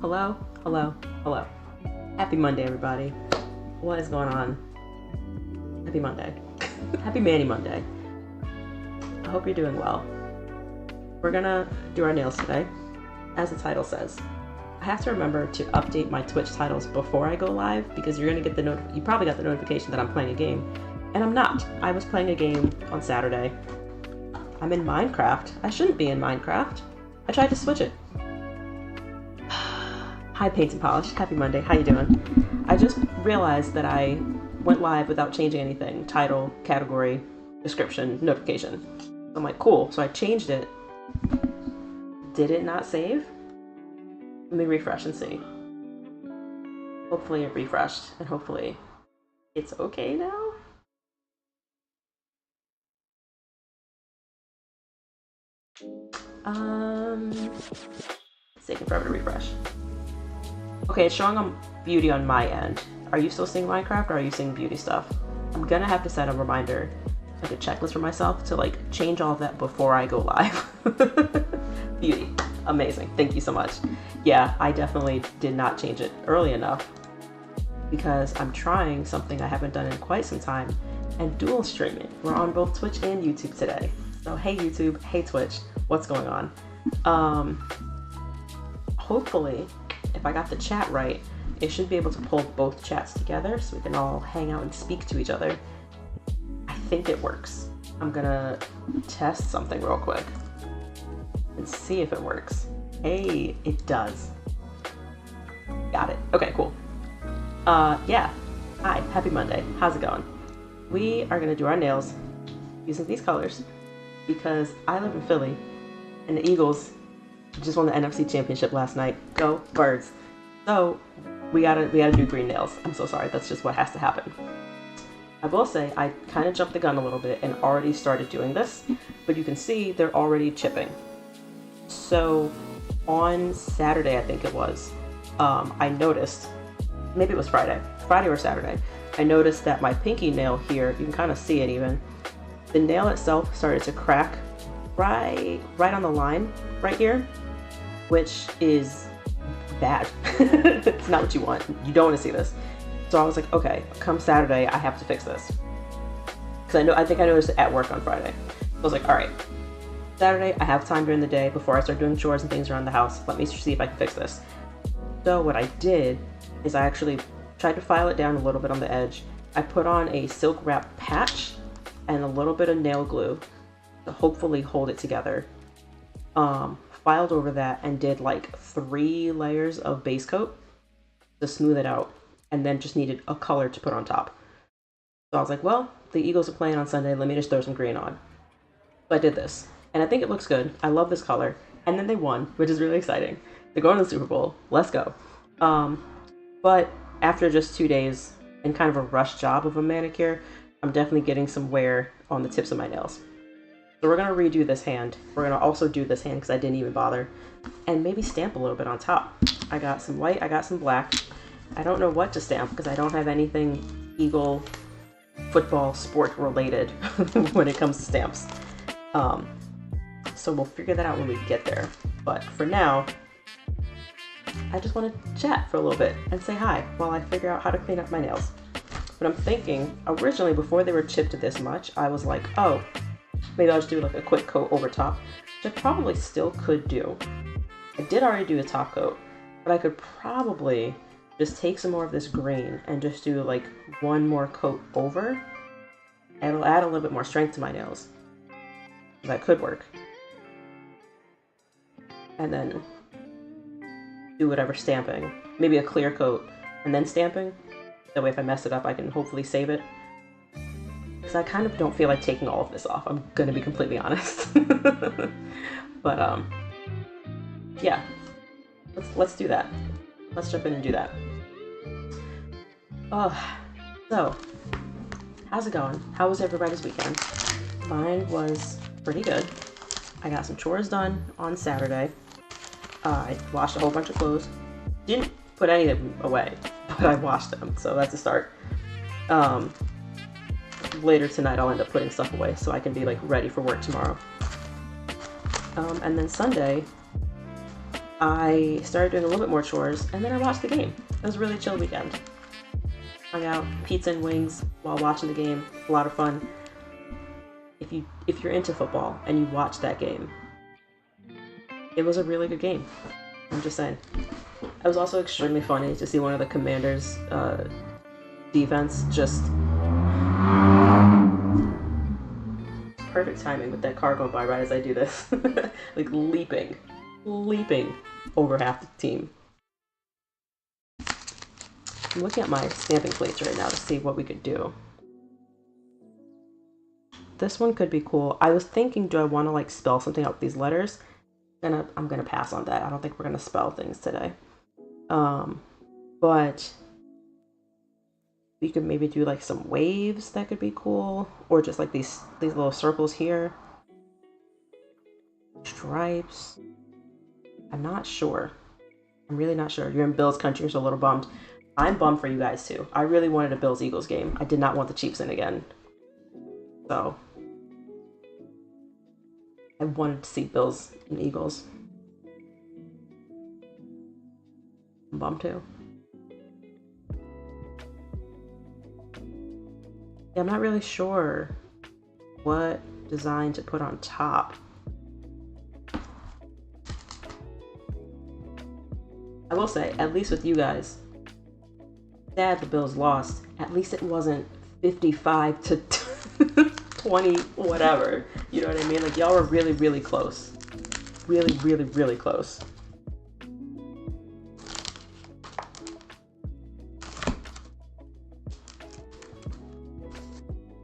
Hello, hello, hello. Happy Monday, everybody. What is going on? Happy Monday. Happy Manny Monday. I hope you're doing well. We're gonna do our nails today, as the title says. I have to remember to update my Twitch titles before I go live because you're gonna get you probably got the notification that I'm playing a game, and I'm not. I was playing a game on Saturday. I'm in Minecraft. I shouldn't be in Minecraft. I tried to switch it. Hi, Paint and Polish. Happy Monday. How you doing? I just realized that I went live without changing anything. Title, category, description, notification. I'm like, cool. So I changed it. Did it not save? Let me refresh and see. Hopefully it refreshed and hopefully it's okay now. It's taking forever to refresh. Okay, it's showing on beauty on my end. Are you still seeing Minecraft or are you seeing beauty stuff? I'm gonna have to set a reminder, like a checklist for myself to like change all of that before I go live. Beauty, amazing, thank you so much. Yeah, I definitely did not change it early enough because I'm trying something I haven't done in quite some time, and dual streaming. We're on both Twitch and YouTube today. So hey YouTube, hey Twitch, what's going on? Hopefully, if I got the chat right, it should be able to pull both chats together so we can all hang out and speak to each other. I think it works. I'm gonna test something real quick and see if it works. Hey, it does. Got it. Okay, cool. Yeah. Hi, happy Monday. How's it going? We are gonna do our nails using these colors because I live in Philly and the Eagles just won the NFC Championship last night. Go Birds. So we gotta do green nails. I'm so sorry, that's just what has to happen. I will say I kind of jumped the gun a little bit and already started doing this, but you can see they're already chipping. So on Saturday, I think it was, I noticed, maybe it was Friday or Saturday, I noticed that my pinky nail here, you can kind of see it even, the nail itself started to crack right on the line right here, which is bad. It's not what you want. You don't want to see this. So I was like, okay, come Saturday, I have to fix this. Because I think I noticed it at work on Friday. So I was like, all right, Saturday, I have time during the day before I start doing chores and things around the house. Let me see if I can fix this. So what I did is I actually tried to file it down a little bit on the edge. I put on a silk wrap patch and a little bit of nail glue to hopefully hold it together. Filed over that and did like 3 layers of base coat to smooth it out, and then just needed a color to put on top. So I was like, well, the Eagles are playing on Sunday, let me just throw some green on. So I did this, and I think it looks good. I love this color. And then they won, which is really exciting. They're going to the Super Bowl. Let's go. But after just 2 days and kind of a rush job of a manicure, I'm definitely getting some wear on the tips of my nails. So we're going to redo this hand. We're going to also do this hand because I didn't even bother. And maybe stamp a little bit on top. I got some white, I got some black. I don't know what to stamp because I don't have anything Eagle football sport related when it comes to stamps. So we'll figure that out when we get there. But for now, I just want to chat for a little bit and say hi while I figure out how to clean up my nails. But I'm thinking, originally before they were chipped this much, I was like, oh, maybe I'll just do like a quick coat over top, which I probably still could do. I did already do a top coat, but I could probably just take some more of this green and just do like one more coat over. And it'll add a little bit more strength to my nails. That could work. And then do whatever stamping. Maybe a clear coat and then stamping. That way if I mess it up, I can hopefully save it. Because I kind of don't feel like taking all of this off. I'm gonna be completely honest. But yeah, let's do that. Let's jump in and do that. So how's it going? How was everybody's weekend? Mine was pretty good. I got some chores done on Saturday. I washed a whole bunch of clothes. Didn't put any of them away, but I washed them, so that's a start. Later tonight I'll end up putting stuff away so I can be like ready for work tomorrow. And then Sunday, I started doing a little bit more chores, and then I watched the game. It was a really chill weekend. Hung out, pizza and wings while watching the game. A lot of fun. If you're into football and you watch that game, it was a really good game. I'm just saying. It was also extremely funny to see one of the Commanders' defense just perfect timing with that car going by right as I do this. Like leaping over half the team. I'm looking at my stamping plates right now to see what we could do. This one could be cool. I was thinking, do I want to like spell something out with these letters? I'm gonna pass on that. I don't think we're gonna spell things today. But we could maybe do like some waves. That could be cool, or just like these little circles here. Stripes. I'm not sure. I'm really not sure. You're in Bills country. You're so a little bummed. I'm bummed for you guys too. I really wanted a Bills-Eagles game. I did not want the Chiefs in again. So I wanted to see Bills and Eagles. I'm bummed too. Yeah, I'm not really sure what design to put on top. I will say, at least with you guys, sad the Bills lost. At least it wasn't 55 to 20, whatever. You know what I mean? Like, y'all were really, really close. Really, really, really close.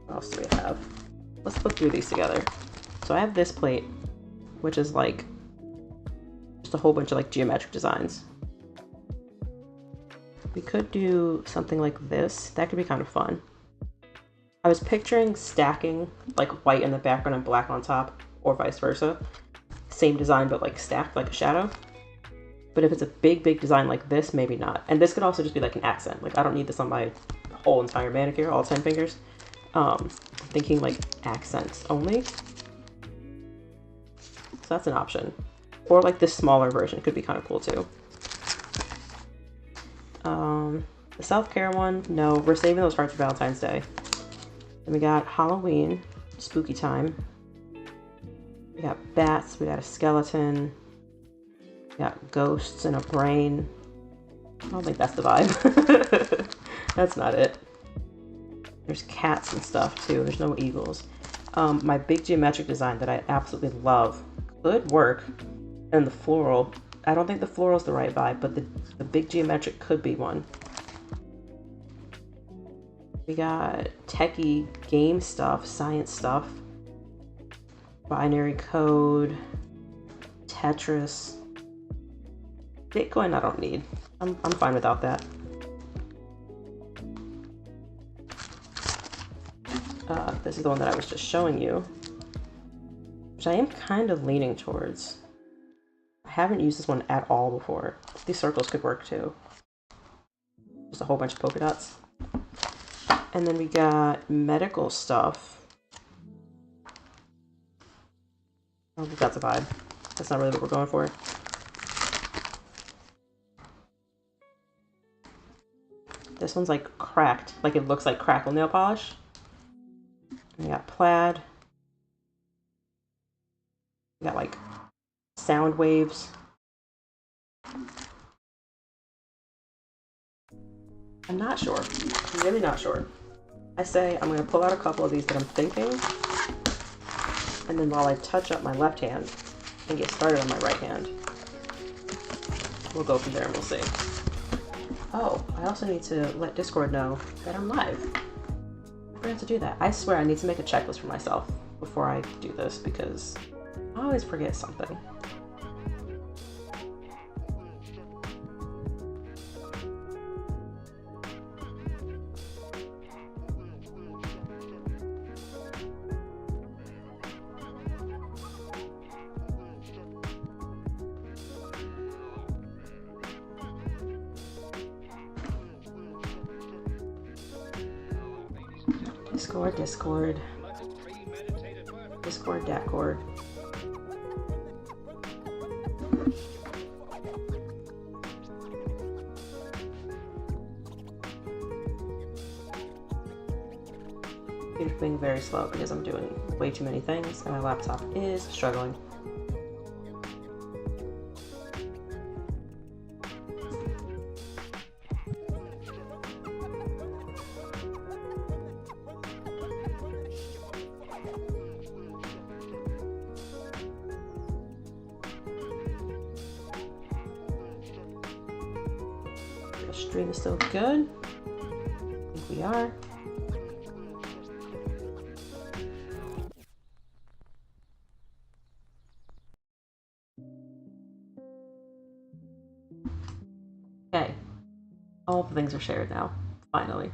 What else do we have? Let's flip through these together. So I have this plate, which is like just a whole bunch of like geometric designs. We could do something like this. That could be kind of fun. I was picturing stacking like white in the background and black on top, or vice versa. Same design, but like stacked like a shadow. But if it's a big, big design like this, maybe not. And this could also just be like an accent. Like I don't need this on my whole entire manicure, all 10 fingers. I'm thinking like accents only. So that's an option. Or like this smaller version could be kind of cool too. The self-care one, no, we're saving those hearts for Valentine's Day. Then we got Halloween, spooky time. We got bats, we got a skeleton. We got ghosts and a brain. I don't think that's the vibe. That's not it. There's cats and stuff too. There's no eagles. My big geometric design that I absolutely love could work. And the floral, I don't think the floral is the right vibe, but the big geometric could be one. We got techie game stuff, science stuff, binary code, Tetris. Bitcoin I don't need. I'm fine without that. This is the one that I was just showing you, which I am kind of leaning towards. I haven't used this one at all before. These circles could work too. Just a whole bunch of polka dots. And then we got medical stuff. I don't think that's a vibe. That's not really what we're going for. This one's like cracked, like it looks like crackle nail polish. We got plaid. We got like sound waves. I'm not sure. I'm really not sure. I say I'm going to pull out a couple of these that I'm thinking, and then while I touch up my left hand and get started on my right hand, we'll go from there and we'll see. Oh, I also need to let Discord know that I'm live. I forgot to do that. I swear I need to make a checklist for myself before I do this because I always forget something. Discord. Discord, Datcord. typing very slow because I'm doing way too many things and my laptop is struggling. The stream is still good. I think we are. Okay, all the things are shared now, finally.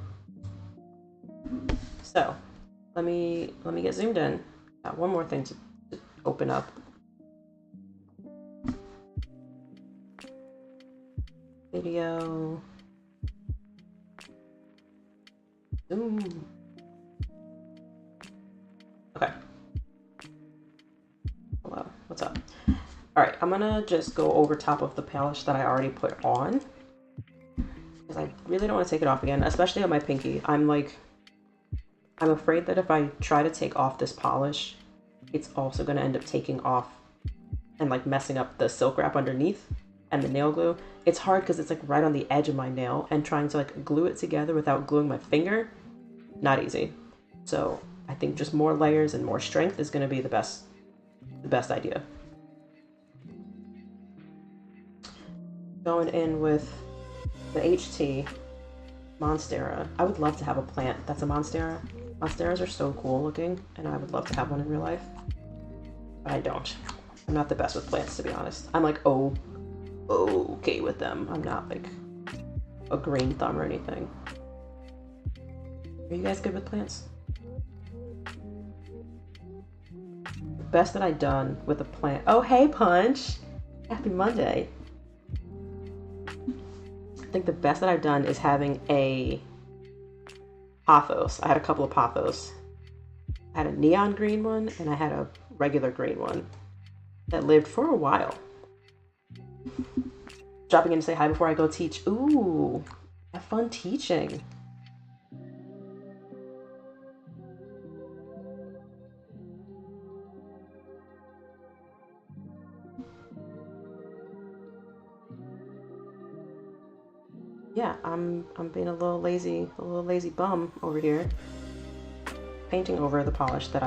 So, let me get zoomed in. Got one more thing to open up. Video. Zoom. Okay. Hello, what's up? All right, I'm gonna just go over top of the polish that I already put on, because I really don't want to take it off again, especially on my pinky. I'm afraid that if I try to take off this polish, it's also gonna end up taking off and like messing up the silk wrap underneath and the nail glue. It's hard because it's like right on the edge of my nail, and trying to like glue it together without gluing my finger, not easy. So I think just more layers and more strength is gonna be the best idea. Going in with the HT Monstera. I would love to have a plant that's a Monstera. Monsteras are so cool looking, and I would love to have one in real life. But I don't. I'm not the best with plants, to be honest. I'm like, okay with them. I'm not like a green thumb or anything. Are you guys good with plants? The best that I've done with a plant. Oh, hey, Punch! Happy Monday. I think the best that I've done is having a pothos. I had a couple of pothos. I had a neon green one and I had a regular green one that lived for a while. Dropping in to say hi before I go teach. Ooh, have fun teaching. Yeah, I'm being a little lazy bum over here. Painting over the polish that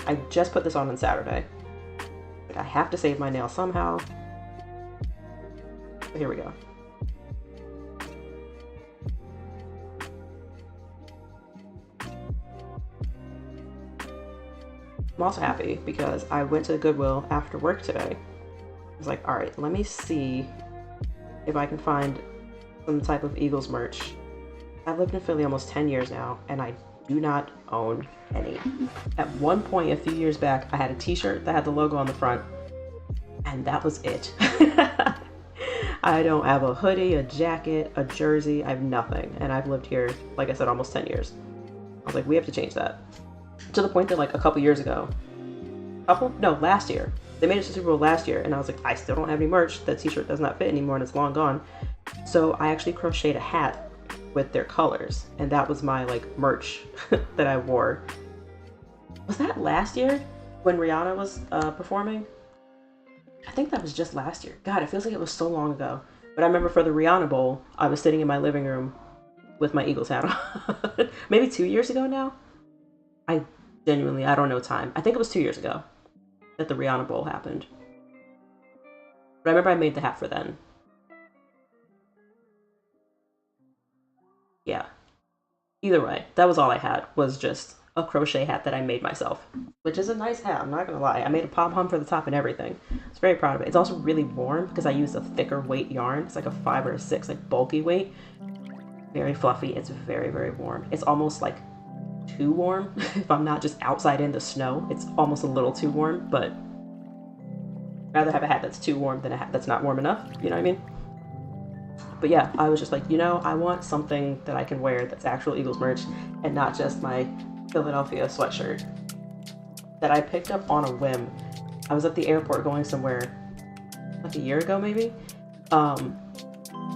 I just put this on Saturday. But I have to save my nail somehow. So here we go. I'm also happy because I went to the Goodwill after work today. I was like, all right, let me see if I can find some type of Eagles merch. I've lived in Philly almost 10 years now, and I do not own any. At one point a few years back, I had a t-shirt that had the logo on the front, and that was it. I don't have a hoodie, a jacket, a jersey, I have nothing. And I've lived here, like I said, almost 10 years. I was like, we have to change that. To the point that like a couple years ago, last year, they made it to Super Bowl last year, and I was like, I still don't have any merch. That t-shirt does not fit anymore and it's long gone. So I actually crocheted a hat with their colors, and that was my like merch that I wore. Was that last year when Rihanna was performing? I think that was just last year. God, it feels like it was so long ago. But I remember for the Rihanna Bowl, I was sitting in my living room with my Eagles hat on. Maybe 2 years ago now? I don't know time. I think it was 2 years ago that the Rihanna Bowl happened. But I remember I made the hat for then. Yeah. Either way, that was all I had, was just a crochet hat that I made myself. Which is a nice hat, I'm not gonna lie. I made a pom-pom for the top and everything. I was very proud of it. It's also really warm because I used a thicker weight yarn. It's like a 5 or a 6, like bulky weight. Very fluffy. It's very, very warm. It's almost like too warm. If I'm not just outside in the snow, it's almost a little too warm, but I'd rather have a hat that's too warm than a hat that's not warm enough, you know what I mean? But yeah, I was just like, you know, I want something that I can wear that's actual Eagles merch and not just my Philadelphia sweatshirt that I picked up on a whim. I was at the airport going somewhere like a year ago, maybe. I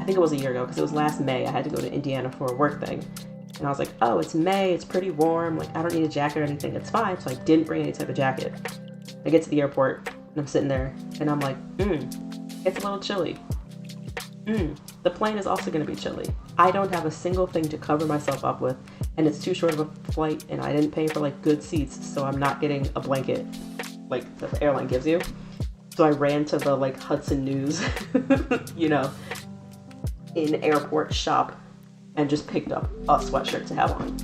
think it was a year ago because it was last May. I had to go to Indiana for a work thing. And I was like, oh, it's May, it's pretty warm, like I don't need a jacket or anything, it's fine. So I didn't bring any type of jacket. I get to the airport and I'm sitting there and I'm like, it's a little chilly. The plane is also gonna be chilly. I don't have a single thing to cover myself up with, and it's too short of a flight, and I didn't pay for like good seats, so I'm not getting a blanket like the airline gives you. So I ran to the like Hudson News, you know, in airport shop and just picked up a sweatshirt to have on.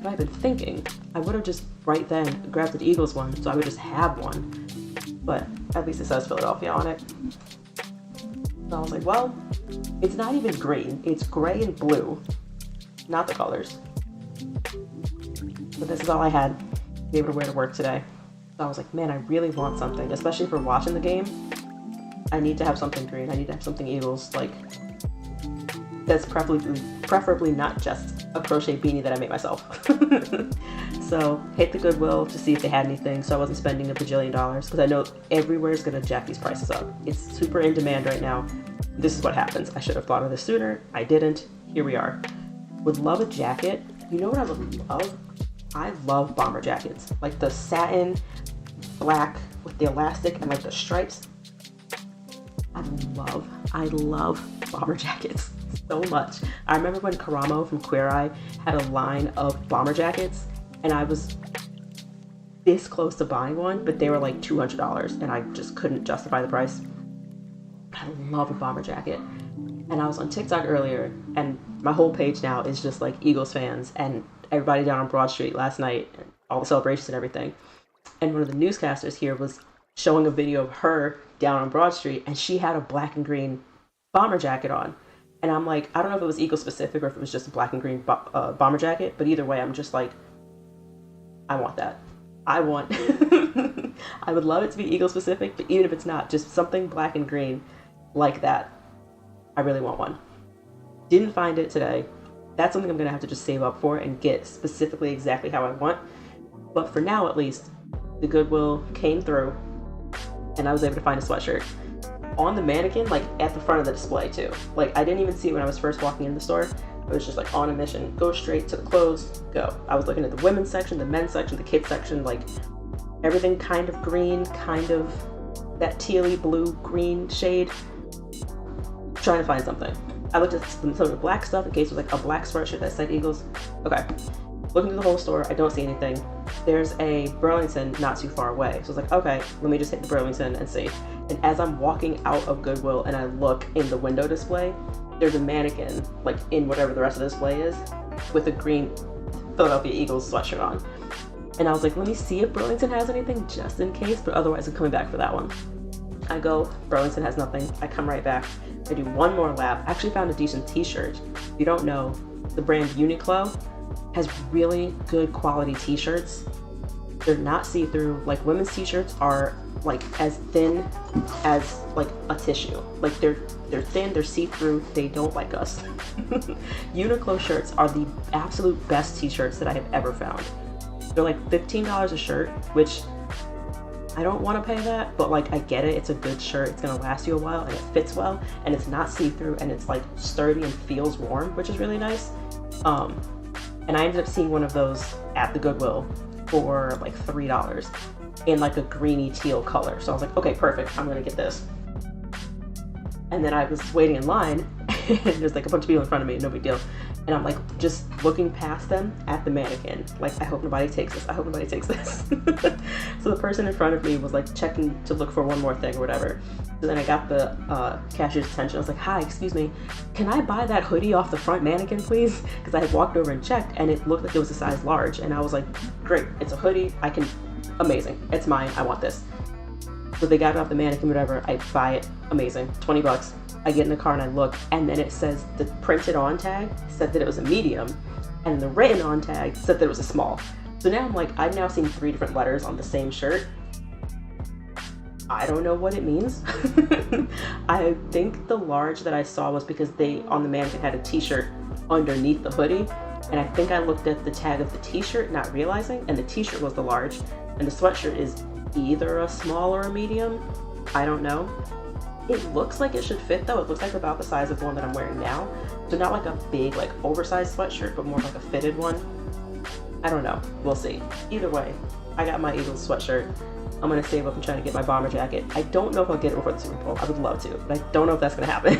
But I've been thinking I would have just right then grabbed the Eagles one, so I would just have one. But at least it says Philadelphia on it. So I was like, well, it's not even green. It's gray and blue, not the colors. But this is all I had to be able to wear to work today. So I was like, man, I really want something, especially for watching the game. I need to have something green. I need to have something Eagles, like that's preferably not just a crochet beanie that I made myself. So hit the Goodwill to see if they had anything, so I wasn't spending $1 bajillion, because I know everywhere is going to jack these prices up. It's super in demand right now. This is what happens. I should have thought of this sooner. I didn't. Here we are. Would love a jacket. You know what I would love? I love bomber jackets. Like the satin black with the elastic and like the stripes. I love bomber jackets so much. I remember when Karamo from Queer Eye had a line of bomber jackets, and I was this close to buying one, but they were like $200 and I just couldn't justify the price. I love a bomber jacket. And I was on TikTok earlier, and my whole page now is just like Eagles fans and everybody down on Broad Street last night, and all the celebrations and everything. And one of the newscasters here was showing a video of her down on Broad Street, and she had a black and green bomber jacket on. And I'm like, I don't know if it was Eagle specific or if it was just a black and green bomber jacket, but either way, I'm just like, I want that. I would love it to be Eagle specific, but even if it's not, just something black and green like that. I really want one. Didn't find it today. That's something I'm gonna have to just save up for and get specifically exactly how I want. But for now, at least, the Goodwill came through and I was able to find a sweatshirt on the mannequin, like at the front of the display too. Like I didn't even see it when I was first walking in the store. I was just like on a mission, go straight to the clothes, go. I was looking at the women's section, the men's section, the kids section, like everything kind of green, kind of that tealy blue green shade. Trying to find something. I looked at some of the black stuff in case it was like a black sweatshirt that said Eagles. Okay. Looking through the whole store, I don't see anything. There's a Burlington not too far away. So I was like, okay, let me just hit the Burlington and see. And as I'm walking out of Goodwill and I look in the window display, there's a mannequin, like in whatever the rest of the display is, with a green Philadelphia Eagles sweatshirt on. And I was like, let me see if Burlington has anything just in case, but otherwise I'm coming back for that one. I go, Burlington has nothing. I come right back. I do one more lap. I actually found a decent t-shirt. If you don't know, the brand Uniqlo has really good quality t-shirts. They're not see-through. Like women's t-shirts are like as thin as like a tissue. Like they're thin, they're see-through, they don't like us. Uniqlo shirts are the absolute best t-shirts that I have ever found. They're like $15 a shirt, which I don't want to pay that, but like I get it. It's a good shirt. It's gonna last you a while and it fits well and it's not see-through and it's like sturdy and feels warm, which is really nice. And I ended up seeing one of those at the Goodwill for like $3 in like a greeny teal color. So I was like, okay, perfect. I'm gonna get this. And then I was waiting in line and there's like a bunch of people in front of me, no big deal. And I'm like just looking past them at the mannequin. Like, I hope nobody takes this. I hope nobody takes this. So the person in front of me was like checking to look for one more thing or whatever. So then I got the cashier's attention. I was like, hi, excuse me. Can I buy that hoodie off the front mannequin, please? Because I had walked over and checked and it looked like it was a size large. And I was like, great, it's a hoodie. Amazing. It's mine. I want this. So they got it off the mannequin, whatever. I buy it. Amazing. $20. I get in the car and I look, and then it says the printed on tag said that it was a medium, and the written on tag said that it was a small. So now I'm like, I've now seen 3 different letters on the same shirt. I don't know what it means. I think the large that I saw was because they, on the mannequin, had a t-shirt underneath the hoodie, and I think I looked at the tag of the t-shirt not realizing, and the t-shirt was the large, and the sweatshirt is either a small or a medium. I don't know. It looks like it should fit though. It looks like about the size of the one that I'm wearing now. So not like a big, like oversized sweatshirt, but more like a fitted one. I don't know. We'll see. Either way, I got my Eagles sweatshirt. I'm gonna save up and try to get my bomber jacket. I don't know if I'll get it before the Super Bowl. I would love to, but I don't know if that's gonna happen.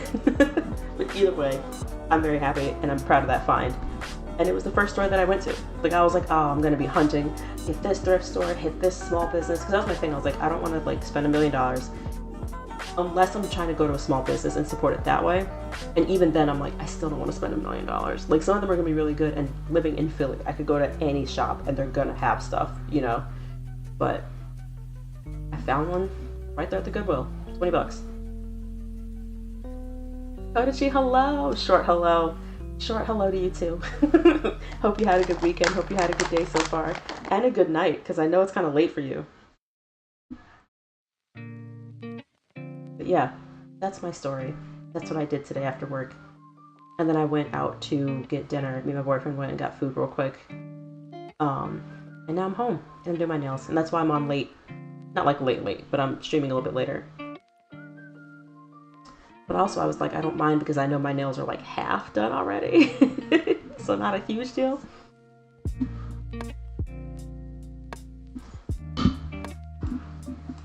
But either way, I'm very happy and I'm proud of that find. And it was the first store that I went to. Like I was like, oh, I'm gonna be hunting. Hit this thrift store, hit this small business. Cause that was my thing. I was like, I don't wanna like spend $1 million unless I'm trying to go to a small business and support it that way. And even then I'm like, I still don't want to spend $1 million. Like some of them are gonna be really good, and living in Philly, I could go to any shop and they're gonna have stuff, you know? But I found one right there at the Goodwill, 20 bucks. Kodachi, hello. Short hello to you too. Hope you had a good weekend. Hope you had a good day so far, and a good night, because I know it's kind of late for you. But yeah, that's my story. That's what I did today after work. And then I went out to get dinner. Me and my boyfriend went and got food real quick. And now I'm home and I'm doing my nails. And that's why I'm on late. Not like late, but I'm streaming a little bit later. But also I was like, I don't mind because I know my nails are like half done already. So not a huge deal.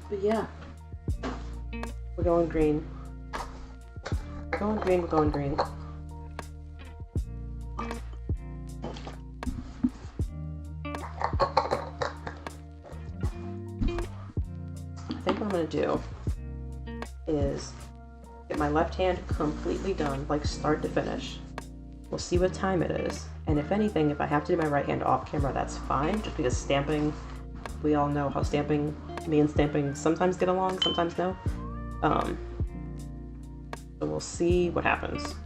But yeah. We're going green. We're going green, we're going green. I think what I'm gonna do is get my left hand completely done, like start to finish. We'll see what time it is. And if anything, if I have to do my right hand off camera, that's fine, just because stamping, we all know how me and stamping sometimes get along, sometimes no. So we'll see what happens.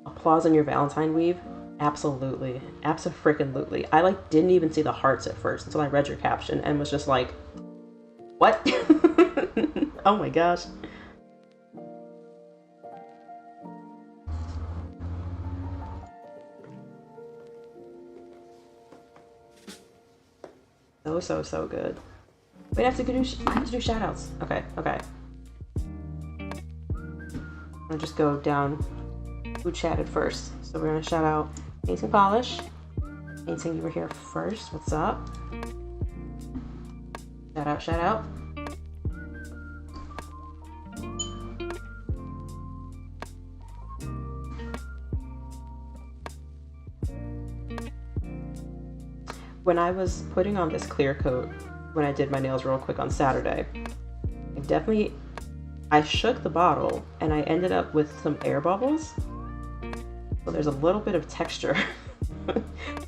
Applause on your Valentine weave? Absolutely. Abso-freaking-lutely. I like didn't even see the hearts at first until I read your caption and was just like, what? Oh my gosh. So good. Wait, I have to do shout outs. Okay. I'm gonna just go down who chatted first. So we're gonna shout out Painting Polish. Painting, you were here first. What's up? Shout out. When I was putting on this clear coat, when I did my nails real quick on Saturday, I shook the bottle and I ended up with some air bubbles. So there's a little bit of texture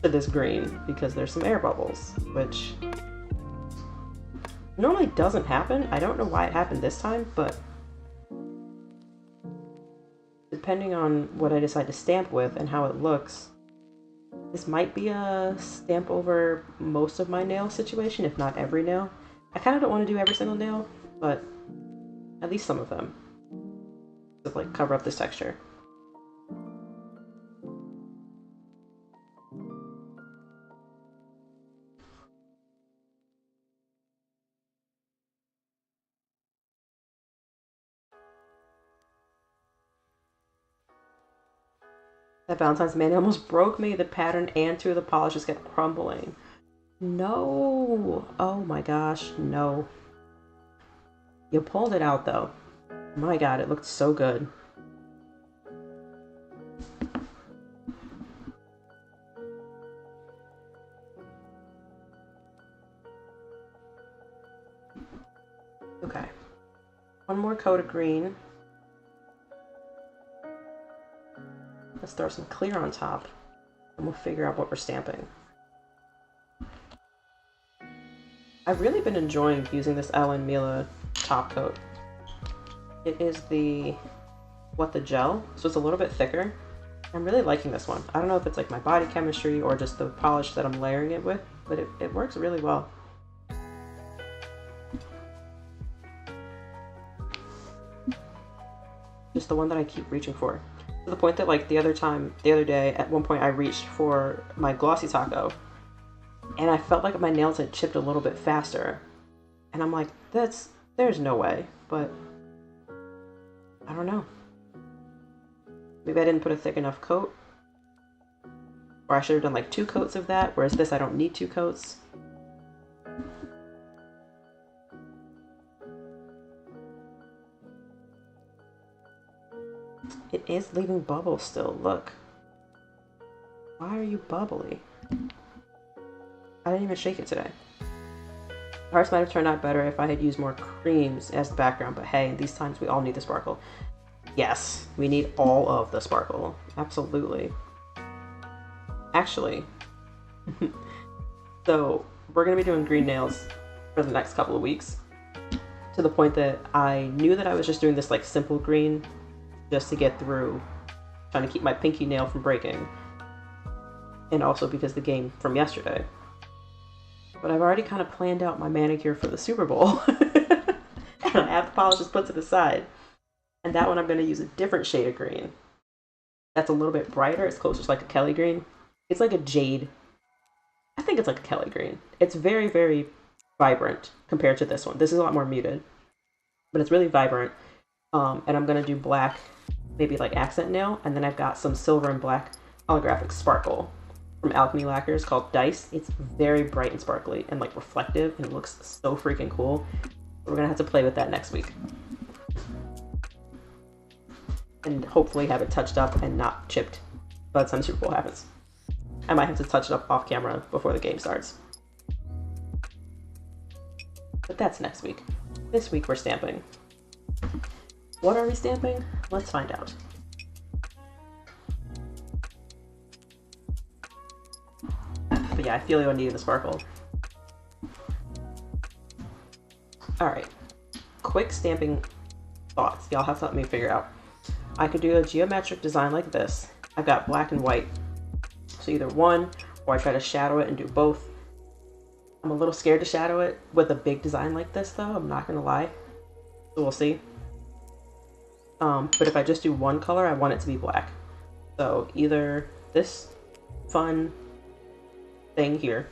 to this green because there's some air bubbles, which normally doesn't happen. I don't know why it happened this time, but depending on what I decide to stamp with and how it looks, this might be a stamp over most of my nail situation, if not every nail. I kind of don't want to do every single nail, but at least some of them. To like cover up this texture. That Valentine's Man almost broke me. The pattern and two of the polish just kept crumbling. No. Oh my gosh, no. You pulled it out though. My god, it looked so good. Okay. One more coat of green. Let's throw some clear on top, and we'll figure out what we're stamping. I've really been enjoying using this Ellen Mila top coat. It is the What the Gel, so it's a little bit thicker. I'm really liking this one. I don't know if it's like my body chemistry or just the polish that I'm layering it with, but it works really well. Just the one that I keep reaching for. To the point that like the other day, at one point I reached for my glossy taco and I felt like my nails had chipped a little bit faster. And I'm like, there's no way, but I don't know. Maybe I didn't put a thick enough coat. Or I should have done like 2 coats of that, whereas this I don't need 2 coats. It is leaving bubbles still, look. Why are you bubbly? I didn't even shake it today. Ours might have turned out better if I had used more creams as the background, but hey, these times we all need the sparkle. Yes, we need all of the sparkle. Absolutely. Actually, so we're going to be doing green nails for the next couple of weeks, to the point that I knew that I was just doing this like simple green just to get through, trying to keep my pinky nail from breaking, and also because the game from yesterday. But I've already kind of planned out my manicure for the Super Bowl. And I have the polishes put to the side. And that one I'm going to use a different shade of green. That's a little bit brighter. It's closer to like a Kelly green. It's like a jade. I think it's like a Kelly green. It's very, very vibrant compared to this one. This is a lot more muted. But it's really vibrant. And I'm going to do black, maybe like accent nail. And then I've got some silver and black holographic sparkle from Alchemy Lacquers called Dice. It's very bright and sparkly and like reflective, and it looks so freaking cool. We're gonna have to play with that next week. And hopefully have it touched up and not chipped by the time Super Bowl happens. I might have to touch it up off camera before the game starts. But that's next week. This week we're stamping. What are we stamping? Let's find out. But yeah, I feel you needing the sparkle. Alright. Quick stamping thoughts. Y'all have to let me figure out. I could do a geometric design like this. I've got black and white. So either one, or I try to shadow it and do both. I'm a little scared to shadow it with a big design like this though, I'm not gonna lie. So we'll see. But if I just do one color, I want it to be black. So either this fun thing here.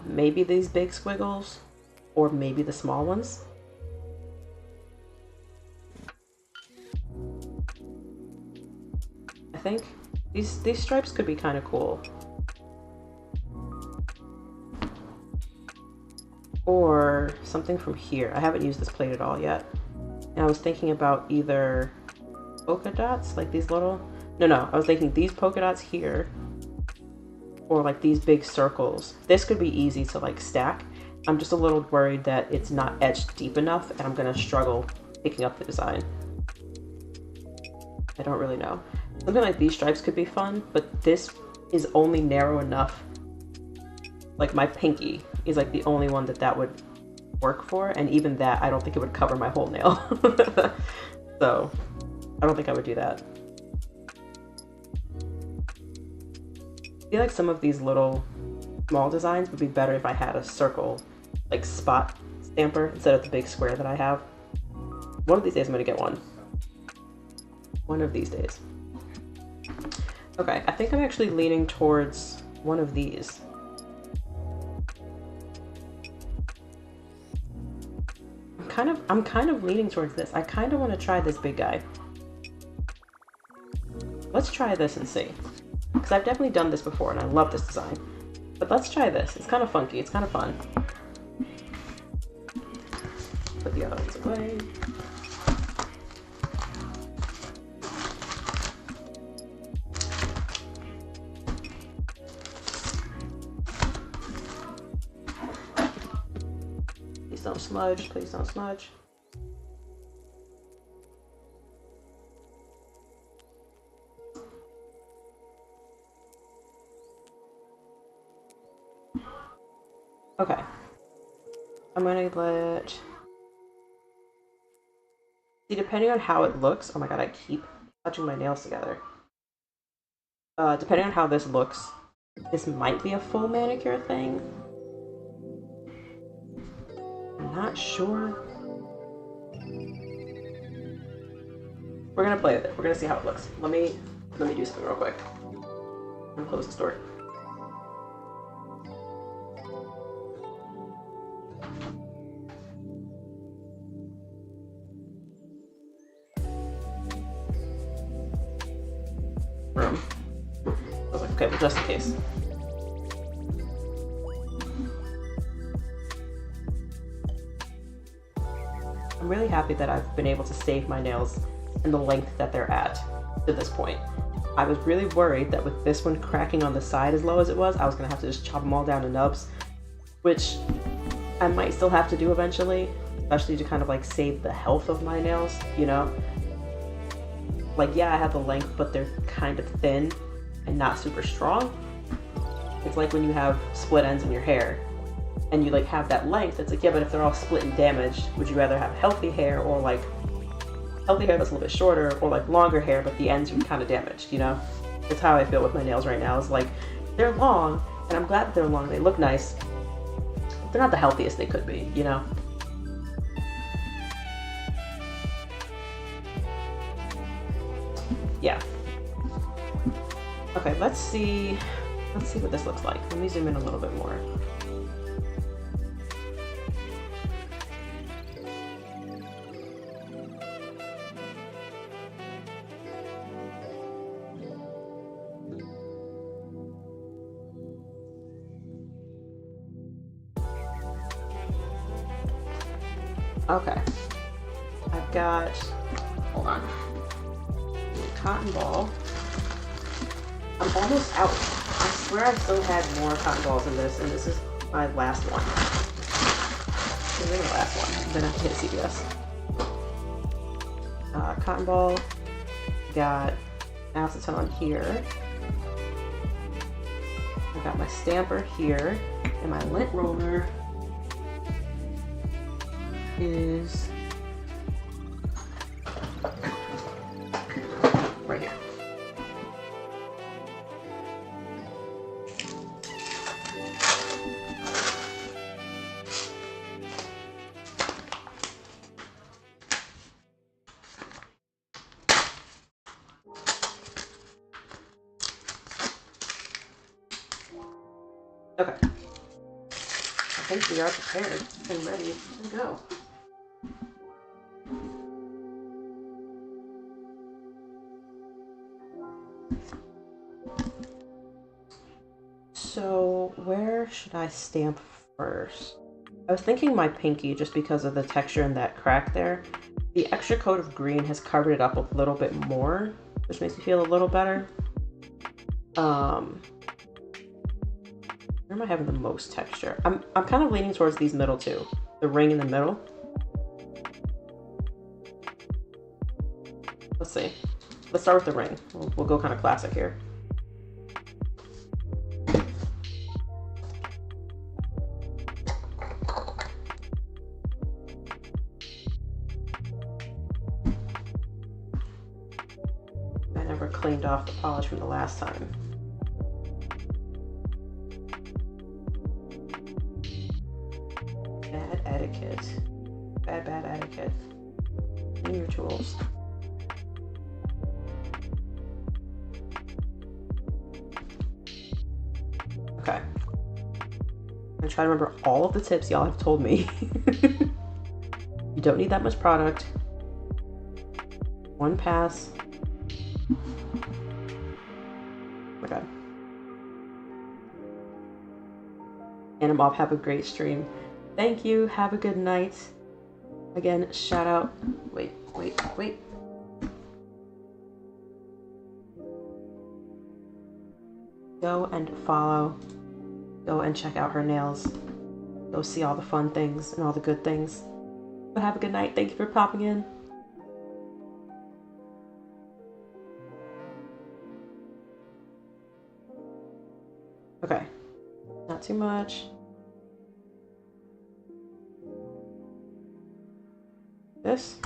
Maybe these big squiggles, or maybe the small ones. I think these stripes could be kind of cool. Or something from here. I haven't used this plate at all yet. And I was thinking about either polka dots, like these little... No, I was thinking these polka dots here, or like these big circles. This could be easy to like stack. I'm just a little worried that it's not etched deep enough and I'm gonna struggle picking up the design. I don't really know. Something like these stripes could be fun, but this is only narrow enough. Like my pinky is like the only one that would work for, and even that I don't think it would cover my whole nail. So I don't think I would do that. I feel like some of these little small designs would be better if I had a circle, like spot stamper instead of the big square that I have. One of these days I'm gonna get one. One of these days. Okay, I think I'm actually leaning towards one of these. I'm kind of leaning towards this. I kind of want to try this big guy. Let's try this and see. Because I've definitely done this before and I love this design. But let's try this. It's kind of funky. It's kind of fun. Put the other ones away. Please don't smudge. Please don't smudge. Okay, I'm gonna let, see, depending on how it looks, oh my god, I keep touching my nails together. Depending on how this looks, this might be a full manicure thing. I'm not sure. We're gonna play with it. We're gonna see how it looks. Let me do something real quick. I'm gonna close this door. Room. I was like, okay, well, just in case. I'm really happy that I've been able to save my nails in the length that they're at to this point. I was really worried that with this one cracking on the side as low as it was, I was gonna have to just chop them all down to nubs, which I might still have to do eventually, especially to kind of like save the health of my nails, you know? Like, yeah, I have the length, but they're kind of thin and not super strong. It's like when you have split ends in your hair and you like have that length, it's like, yeah, but if they're all split and damaged, would you rather have healthy hair or like healthy hair that's a little bit shorter, or like longer hair but the ends are kind of damaged, you know? That's how I feel with my nails right now. It's like, they're long and I'm glad that they're long, they look nice, but they're not the healthiest they could be, you know? Yeah. Okay, let's see what this looks like. Let me zoom in a little bit more. Okay, I've got, hold on, cotton ball. I'm almost out. I swear I still had more cotton balls in this, and this is my last one. This is the last one, then I have to hit CVS. Cotton ball, got acetone here. I got my stamper here, and my lint roller is right here. Okay. I think we are prepared and ready to go. So where should I stamp first? I was thinking my pinky just because of the texture and that crack there. The extra coat of green has covered it up a little bit more, which makes me feel a little better. Where am I having the most texture? I'm kind of leaning towards these middle two. The ring in the middle. Let's see. Let's start with the ring. We'll go kind of classic here. I never cleaned off the polish from the last time. Bad etiquette. Bad etiquette. Clean your tools. Okay. I'm gonna try to remember all of the tips y'all have told me. You don't need that much product. One pass. Oh my god. And I'm off. Have a great stream. Thank you. Have a good night. Again, shout out. Wait. Go and follow. Go and check out her nails. Go see all the fun things and all the good things. But have a good night. Thank you for popping in. Okay. Not too much. This.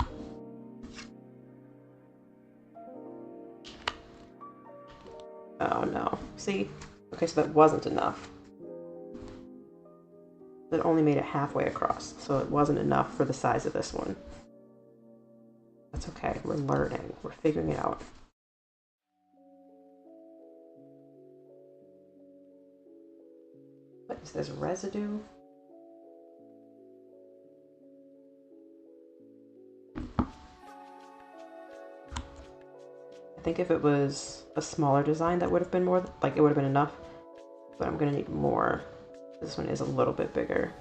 Oh no. See? Okay, so that wasn't enough. It only made it halfway across, so it wasn't enough for the size of this one. It's okay. We're learning. We're figuring it out. What is this residue? I think if it was a smaller design, that would have been more, like it would have been enough. But I'm gonna need more. This one is a little bit bigger.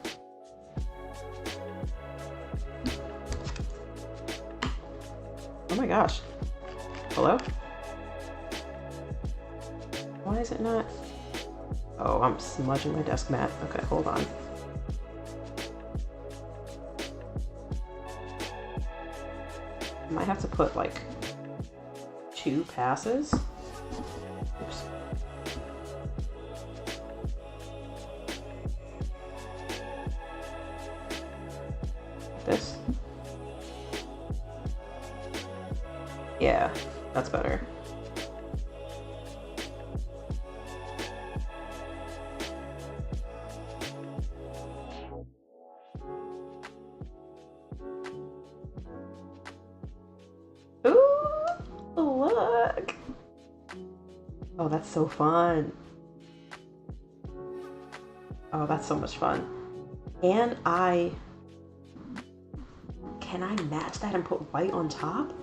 Oh my gosh. Hello? Why is it not? Oh, I'm smudging my desk mat. Okay, hold on. I might have to put like 2 passes. Oops. This? Yeah, that's better. Ooh, look. Oh, that's so fun. Oh, that's so much fun. And can I match that and put white on top?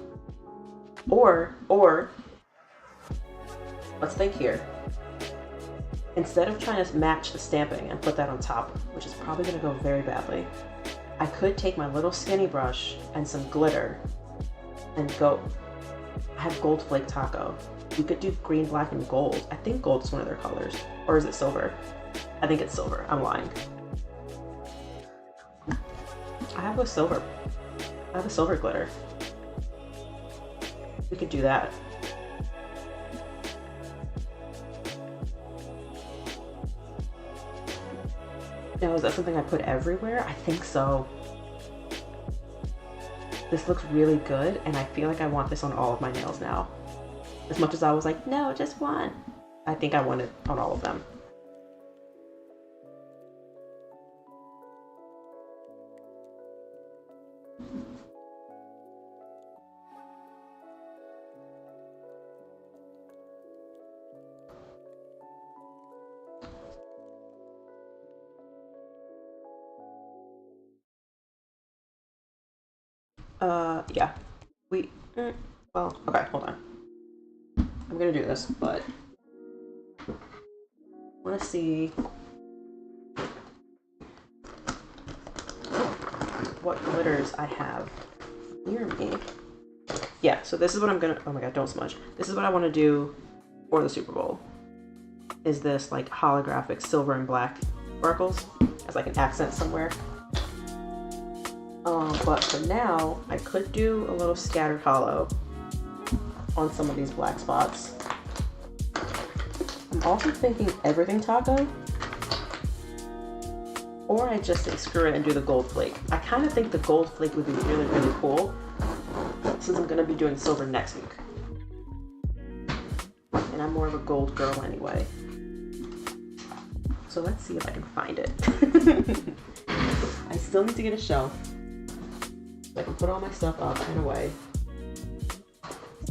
Or, let's think here. Instead of trying to match the stamping and put that on top, which is probably gonna go very badly, I could take my little skinny brush and some glitter and go, I have gold flake taco. We could do green, black, and gold. I think gold is one of their colors. Or is it silver? I think it's silver. I'm lying. I have a silver glitter. We could do that. Now, is that something I put everywhere? I think so. This looks really good, and I feel like I want this on all of my nails now. As much as I was like, no, just one. I think I want it on all of them. Yeah. Well, okay, hold on. I'm gonna do this, but I wanna see what glitters I have near me. Yeah, so this is what I'm gonna, oh my god, don't smudge. This is what I wanna do for the Super Bowl. Is this like holographic silver and black sparkles as like an accent somewhere. But for now, I could do a little scattered holo on some of these black spots. I'm also thinking everything taco, or I just say screw it and do the gold flake. I kind of think the gold flake would be really, really cool since I'm gonna be doing silver next week. And I'm more of a gold girl anyway. So let's see if I can find it. I still need to get a shelf so I can put all my stuff up and away.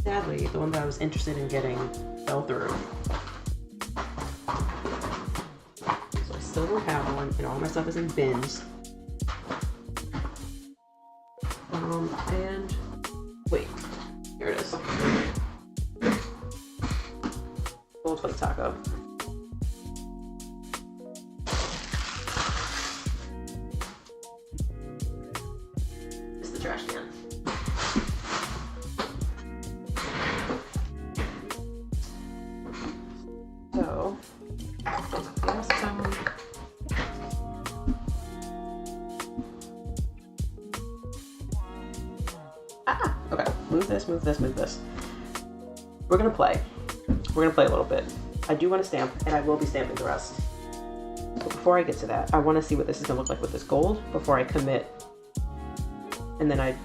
Sadly, the one that I was interested in getting fell through. So I still don't have one, and all my stuff is in bins. And wait, here it is. Gold flake taco. It's the trash can. So, there's some. Okay, move this, move this, move this. We're gonna play. We're gonna play a little bit. I do want to stamp, and I will be stamping the rest. But before I get to that, I want to see what this is gonna look like with this gold before I commit, and then I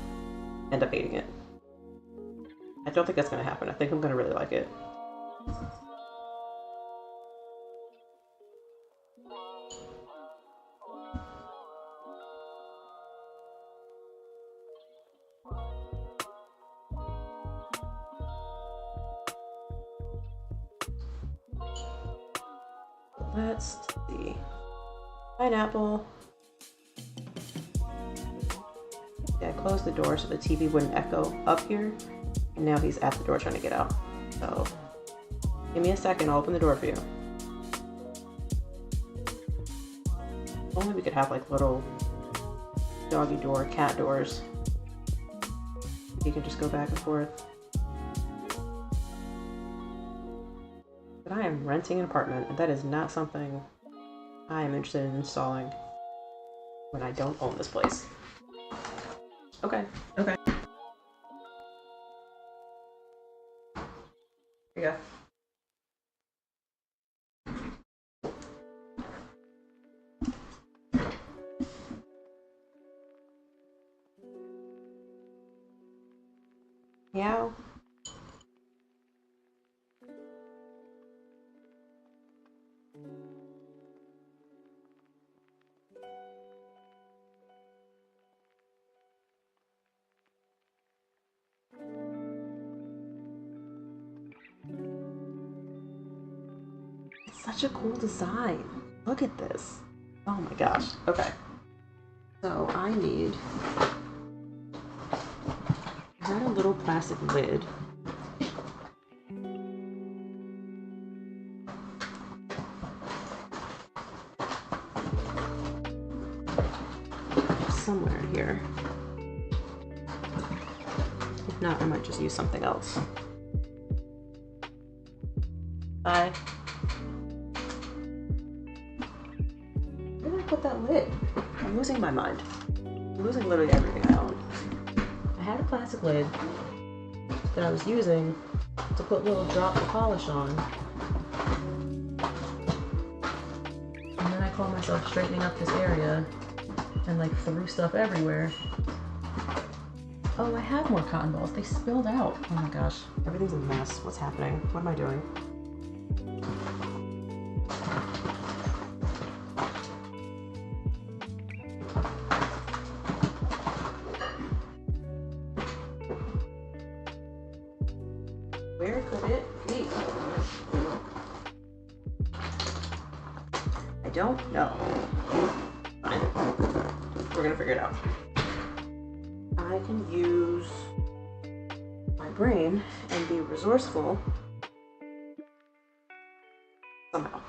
end up hating it. I don't think that's gonna happen. I think I'm gonna really like it. let's see. Pineapple. Yeah, I closed the door so the TV wouldn't echo up here. And now he's at the door trying to get out. So, give me a second, I'll open the door for you. If only we could have like little doggy door, cat doors. You can just go back and forth. But I am renting an apartment, and that is not something I am interested in installing when I don't own this place. Okay. Okay. Here you go. Meow. It's such a cool design. Look at this. Oh my gosh. Okay. So I had a little plastic lid. Somewhere in here. If not, I might just use something else. Bye. Where did I put that lid? I'm losing my mind. I'm losing literally everything I own. I had a plastic lid that I was using to put little drops of polish on. And then I caught myself straightening up this area and like threw stuff everywhere. Oh, I have more cotton balls. They spilled out. Oh my gosh. Everything's a mess. What's happening? What am I doing? Where could it be? I don't know. Fine. We're gonna figure it out. I can use my brain and be resourceful somehow.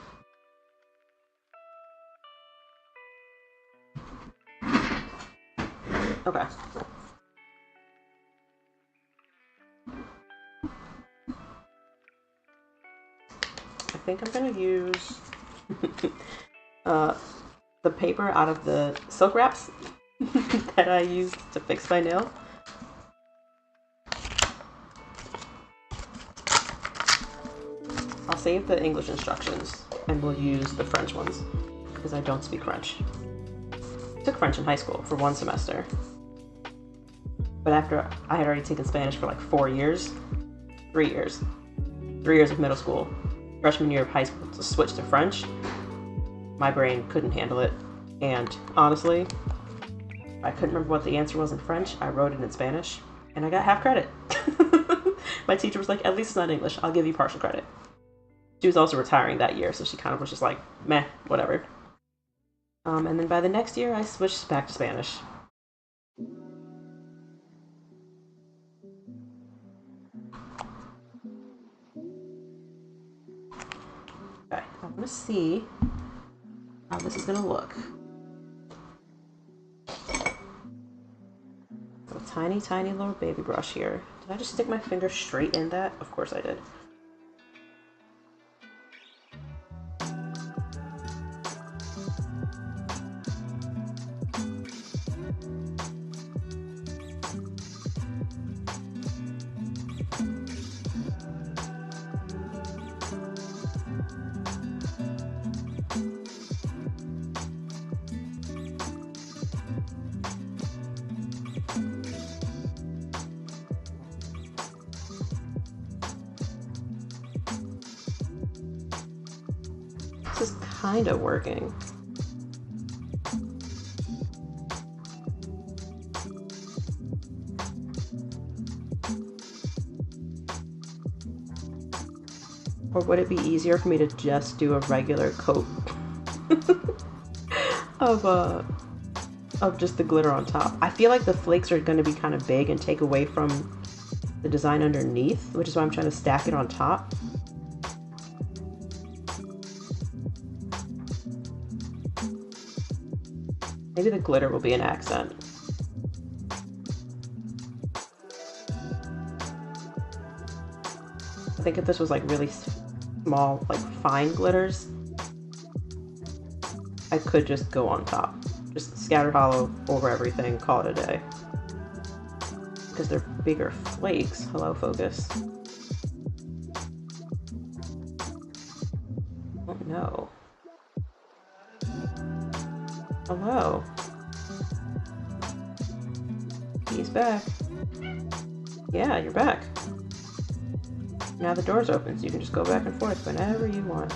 Okay. I think I'm gonna use the paper out of the silk wraps that I used to fix my nail. I'll save the English instructions and we'll use the French ones because I don't speak French. I took French in high school for 1 semester. But after I had already taken Spanish for like 4 years, 3 years. 3 years of middle school, freshman year of high school to switch to French, my brain couldn't handle it. And honestly, I couldn't remember what the answer was in French. I wrote it in Spanish and I got half credit. My teacher was like, at least it's not English. I'll give you partial credit. She was also retiring that year, so she kind of was just like, meh, whatever. And then by the next year, I switched back to Spanish. Okay, I want to see how this is going to look. So a tiny, tiny little baby brush here. Did I just stick my finger straight in that? Of course I did. This is kind of working. Or would it be easier for me to just do a regular coat of just the glitter on top? I feel like the flakes are going to be kind of big and take away from the design underneath, which is why I'm trying to stack it on top. Maybe the glitter will be an accent. I think if this was like really small, like fine glitters, I could just go on top. Just scatter hollow over everything, call it a day. Because they're bigger flakes. Hello, focus. Oh no. Hello. He's back. Yeah, you're back. Now the door's open, so you can just go back and forth whenever you want.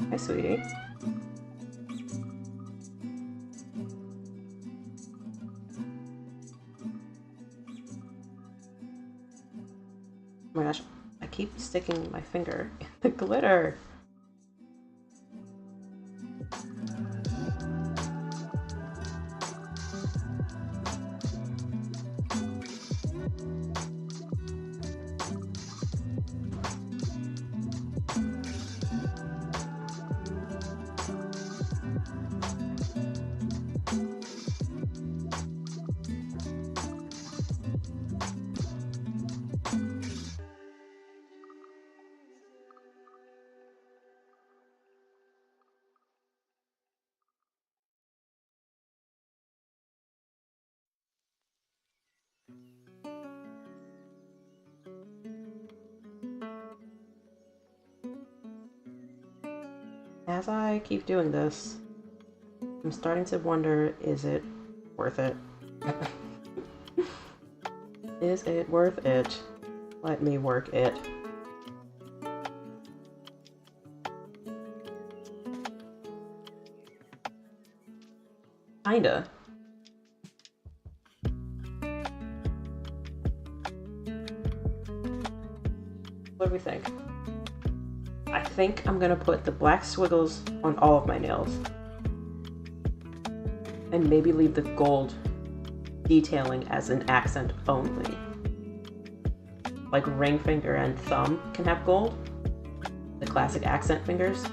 Hi, sweetie. Oh my gosh, I keep sticking my finger in the glitter. As I keep doing this, I'm starting to wonder, is it worth it? Is it worth it? Let me work it. Kinda. What do we think? I think I'm gonna put the black squiggles on all of my nails. And maybe leave the gold detailing as an accent only. Like ring finger and thumb can have gold. The classic accent fingers.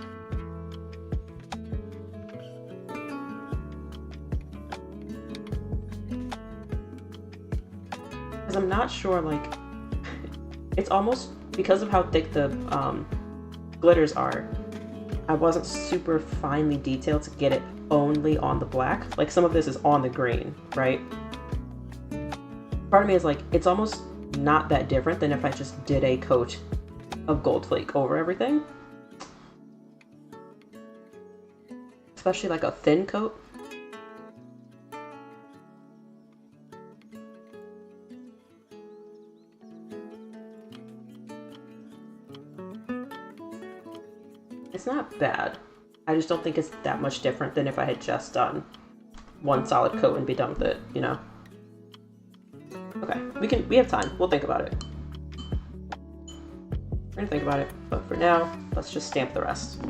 Because I'm not sure, like, it's almost, because of how thick the glitters are, I wasn't super finely detailed to get it only on the black. Like, some of this is on the green, right? Part of me is like, it's almost not that different than if I just did a coat of gold flake over everything. Especially like a thin coat. It's not bad. I just don't think it's that much different than if I had just done one solid coat and be done with it, you know? Okay, we have time. We'll think about it. We're gonna think about it, but for now, let's just stamp the rest.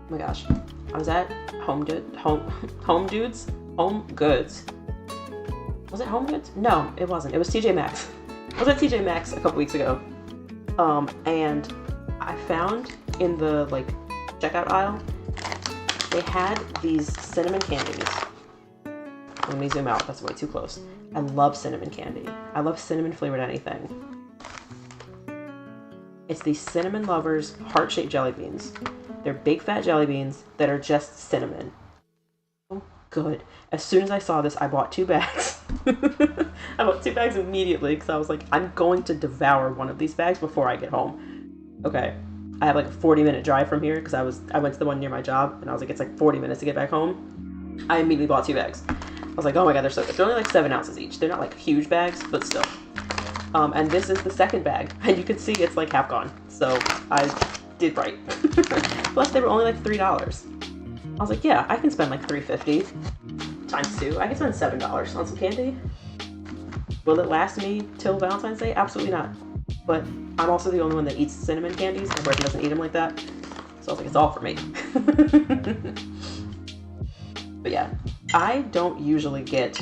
Oh my gosh, I was at Home Goods? Was it Home Goods? No, it wasn't. It was TJ Maxx. I was at TJ Maxx a couple weeks ago, and I found in the like checkout aisle they had these cinnamon candies. Let me zoom out. That's way too close. I love cinnamon candy. I love cinnamon flavored anything. It's these Cinnamon Lovers heart-shaped jelly beans. They're big fat jelly beans that are just cinnamon. Oh, good. As soon as I saw this, I bought 2 bags. I bought 2 bags immediately because I was like, I'm going to devour one of these bags before I get home. Okay. I have like a 40-minute drive from here because I went to the one near my job and I was like, it's like 40 minutes to get back home. I immediately bought 2 bags. I was like, oh my god, they're so good. They're only like 7 ounces each. They're not like huge bags, but still. And this is the second bag, and you can see it's like half gone. So I did right. Plus, they were only like $3. I was like, yeah, I can spend like $3.50 times 2. I can spend $7 on some candy. Will it last me till Valentine's Day? Absolutely not. But I'm also the only one that eats cinnamon candies. My boyfriend doesn't eat them like that. So I was like, it's all for me. But yeah, I don't usually get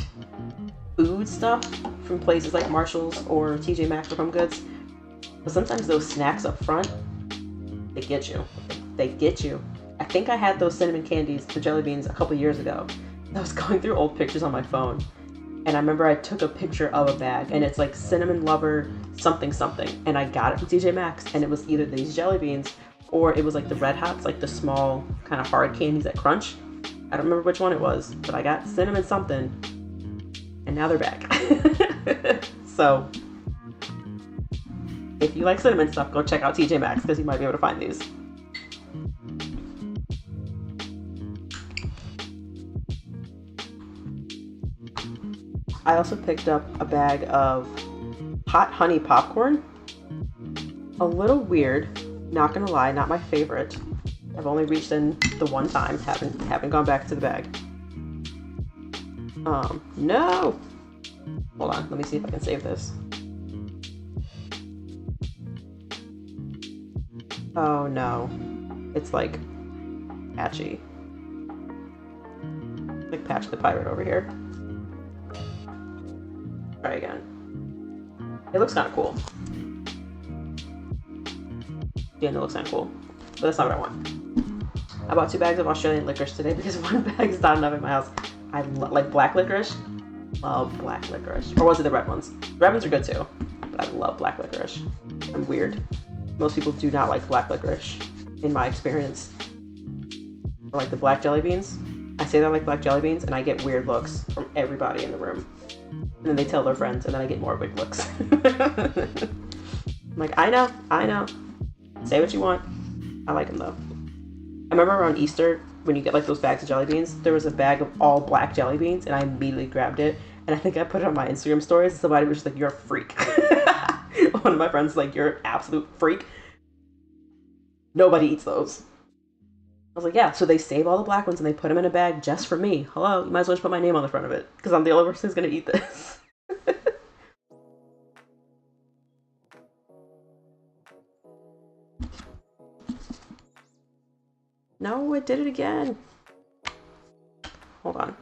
food stuff from places like Marshall's or TJ Maxx or Home Goods. But sometimes those snacks up front, they get you. They get you. I think I had those cinnamon candies, the jelly beans, a couple years ago. I was going through old pictures on my phone. And I remember I took a picture of a bag, and it's like Cinnamon Lover something something. And I got it from TJ Maxx, and it was either these jelly beans, or it was like the Red Hots, like the small kind of hard candies that crunch. I don't remember which one it was, but I got cinnamon something, and now they're back. So, if you like cinnamon stuff, go check out TJ Maxx, because you might be able to find these. I also picked up a bag of hot honey popcorn. A little weird, not gonna lie, not my favorite. I've only reached in the one time, haven't gone back to the bag. No! Hold on, let me see if I can save this. Oh no, it's like patchy. Like Patch the Pirate over here. Try again. It looks kind of cool. Yeah, it looks kind of cool. But that's not what I want. I bought 2 bags of Australian licorice today because 1 bag is not enough in my house. I like black licorice. Love black licorice. Or was it the red ones? The red ones are good too. But I love black licorice. I'm weird. Most people do not like black licorice, in my experience. Or like the black jelly beans. I say that I like black jelly beans, and I get weird looks from everybody in the room. And then they tell their friends, and then I get more weird looks. I'm like, I know. Say what you want. I like them though. I remember around Easter, when you get like those bags of jelly beans, there was a bag of all black jelly beans, and I immediately grabbed it. And I think I put it on my Instagram stories, and somebody was just like, you're a freak. One of my friends was like, you're an absolute freak. Nobody eats those. I was like, yeah, so they save all the black ones and they put them in a bag just for me. Hello, you might as well just put my name on the front of it, because I'm the only person who's going to eat this. No, it did it again. Hold on.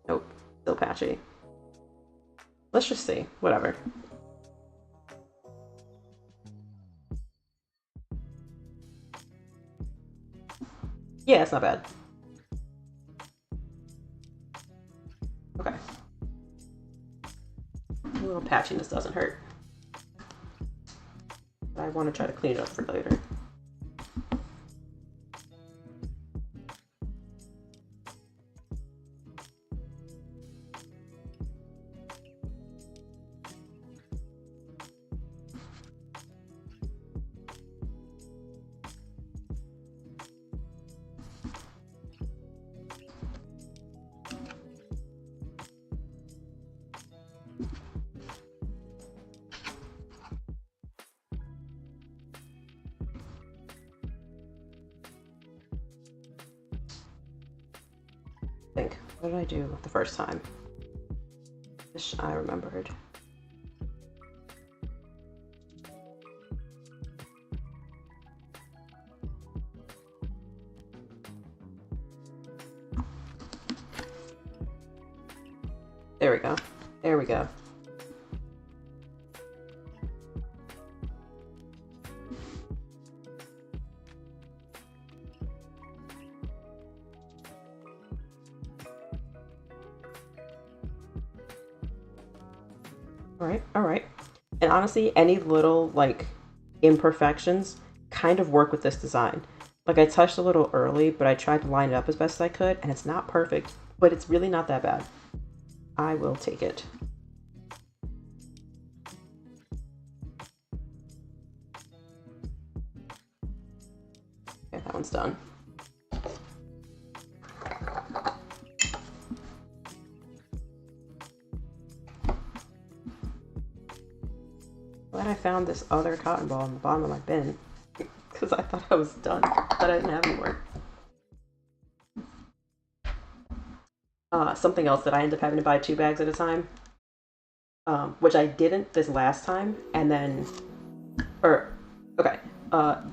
Nope, still patchy. Let's just see, whatever. Yeah, it's not bad. Okay. A little patchiness doesn't hurt. But I want to try to clean it up for later. Think, what did I do the first time? Wish I remembered. There we go. There we go. All right. And honestly, any little like imperfections kind of work with this design. Like, I touched a little early, but I tried to line it up as best as I could, and it's not perfect, but it's really not that bad. I will take it. Okay, that one's done. Glad I found this other cotton ball in the bottom of my bin, because I thought I was done, but I didn't have any more. Something else that I ended up having to buy 2 bags at a time, which I didn't this last time, and then,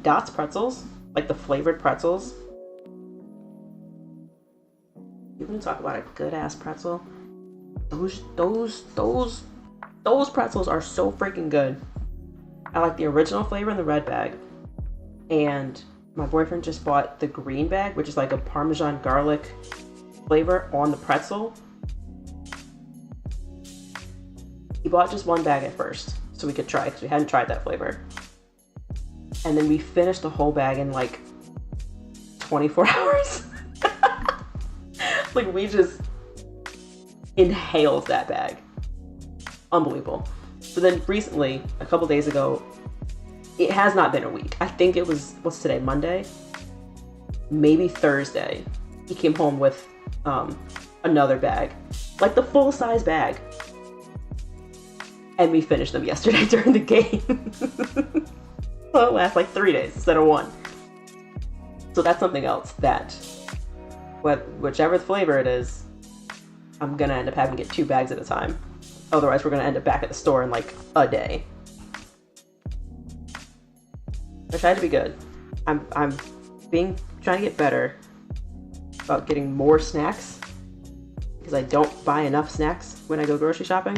Dots pretzels, like the flavored pretzels. You want to talk about a good ass pretzel? Those pretzels are so freaking good. I like the original flavor in the red bag, and my boyfriend just bought the green bag, which is like a Parmesan garlic flavor on the pretzel. He bought just 1 bag at first so we could try, because we hadn't tried that flavor. And then we finished the whole bag in like 24 hours. Like, we just inhaled that bag. Unbelievable. So then recently, a couple days ago, it has not been a week. I think it was, what's today, Monday? Maybe Thursday. He came home with another bag, like the full-size bag. And we finished them yesterday during the game. So it lasts like 3 days instead of 1. So that's something else that, whichever flavor it is, I'm gonna end up having to get 2 bags at a time. Otherwise, we're gonna end up back at the store in like a day. I tried to be good. I'm trying to get better about getting more snacks, because I don't buy enough snacks when I go grocery shopping.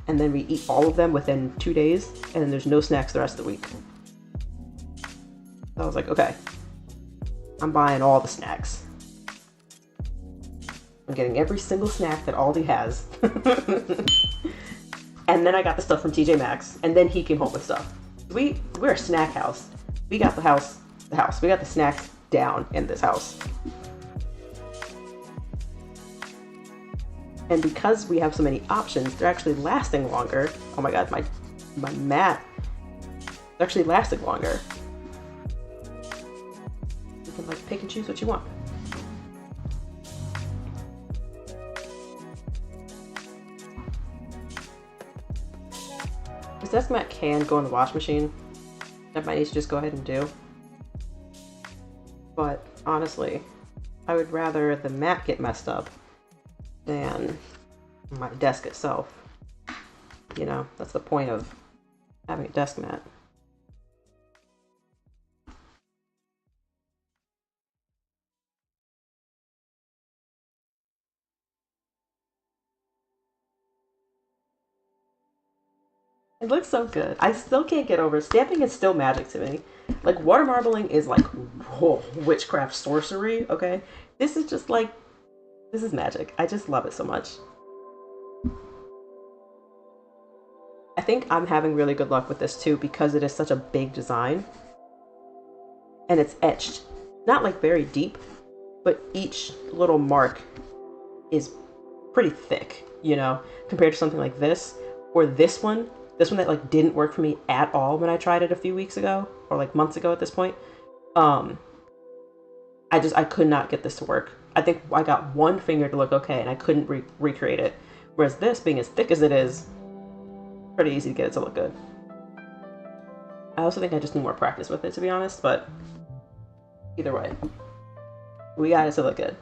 And then we eat all of them within 2 days, and then there's no snacks the rest of the week. So I was like, okay, I'm buying all the snacks. I'm getting every single snack that Aldi has. And then I got the stuff from TJ Maxx, and then he came home with stuff. We're a snack house. We got the house. We got the snacks down in this house. And because we have so many options, they're actually lasting longer. Oh my god, my mat is actually lasting longer. You can like pick and choose what you want. This desk mat can go in the wash machine. That might need to just go ahead and do. But honestly, I would rather the mat get messed up than my desk itself. You know, that's the point of having a desk mat. It looks so good. I still can't get over it. Stamping is still magic to me. Like, water marbling is like, whoa, witchcraft sorcery, okay? This is just like, this is magic. I just love it so much. I think I'm having really good luck with this too, because it is such a big design. And it's etched. Not like very deep, but each little mark is pretty thick, you know, compared to something like this, or this one that like didn't work for me at all when I tried it a few weeks ago, or like months ago at this point. I could not get this to work. I think I got one finger to look okay, and I couldn't recreate it. Whereas this, being as thick as it is, pretty easy to get it to look good. I also think I just need more practice with it, to be honest, but either way, we got it to look good.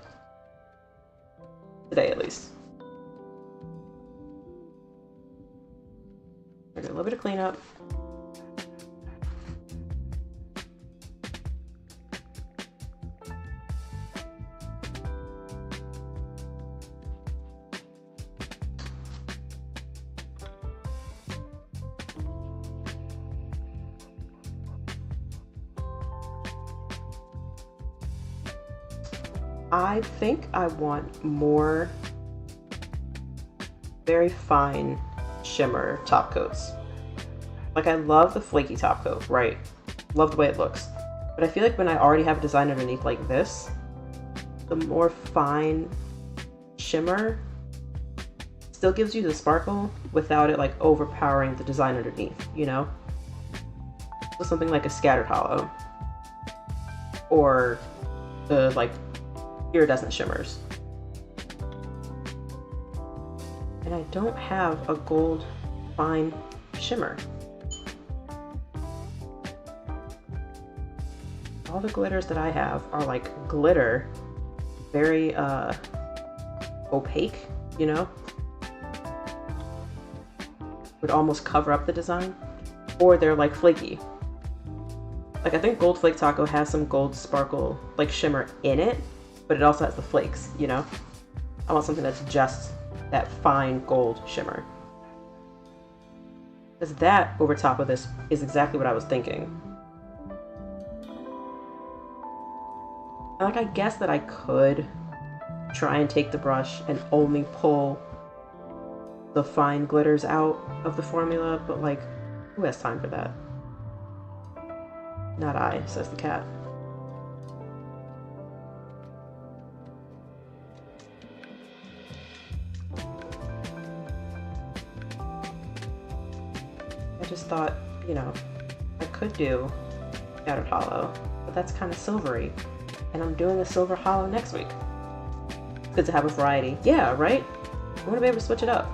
Today, at least. A little bit of cleanup. I think I want more very fine shimmer top coats. Like, I love the flaky top coat, right? Love the way it looks. But I feel like when I already have a design underneath like this, the more fine shimmer still gives you the sparkle without it like overpowering the design underneath, you know? So something like a scattered hollow or the like iridescent shimmers. And I don't have a gold fine shimmer. All the glitters that I have are like glitter, very opaque, you know? Would almost cover up the design. Or they're like flaky. Like, I think Gold Flake Taco has some gold sparkle, like shimmer in it, but it also has the flakes, you know? I want something that's just that fine gold shimmer. Because that over top of this is exactly what I was thinking. Like, I guess that I could try and take the brush and only pull the fine glitters out of the formula, but like, who has time for that? Not I, says the cat. I just thought, you know, I could do scattered hollow, but that's kind of silvery. And I'm doing a silver hollow next week. It's good to have a variety. Yeah, right? I want to be able to switch it up.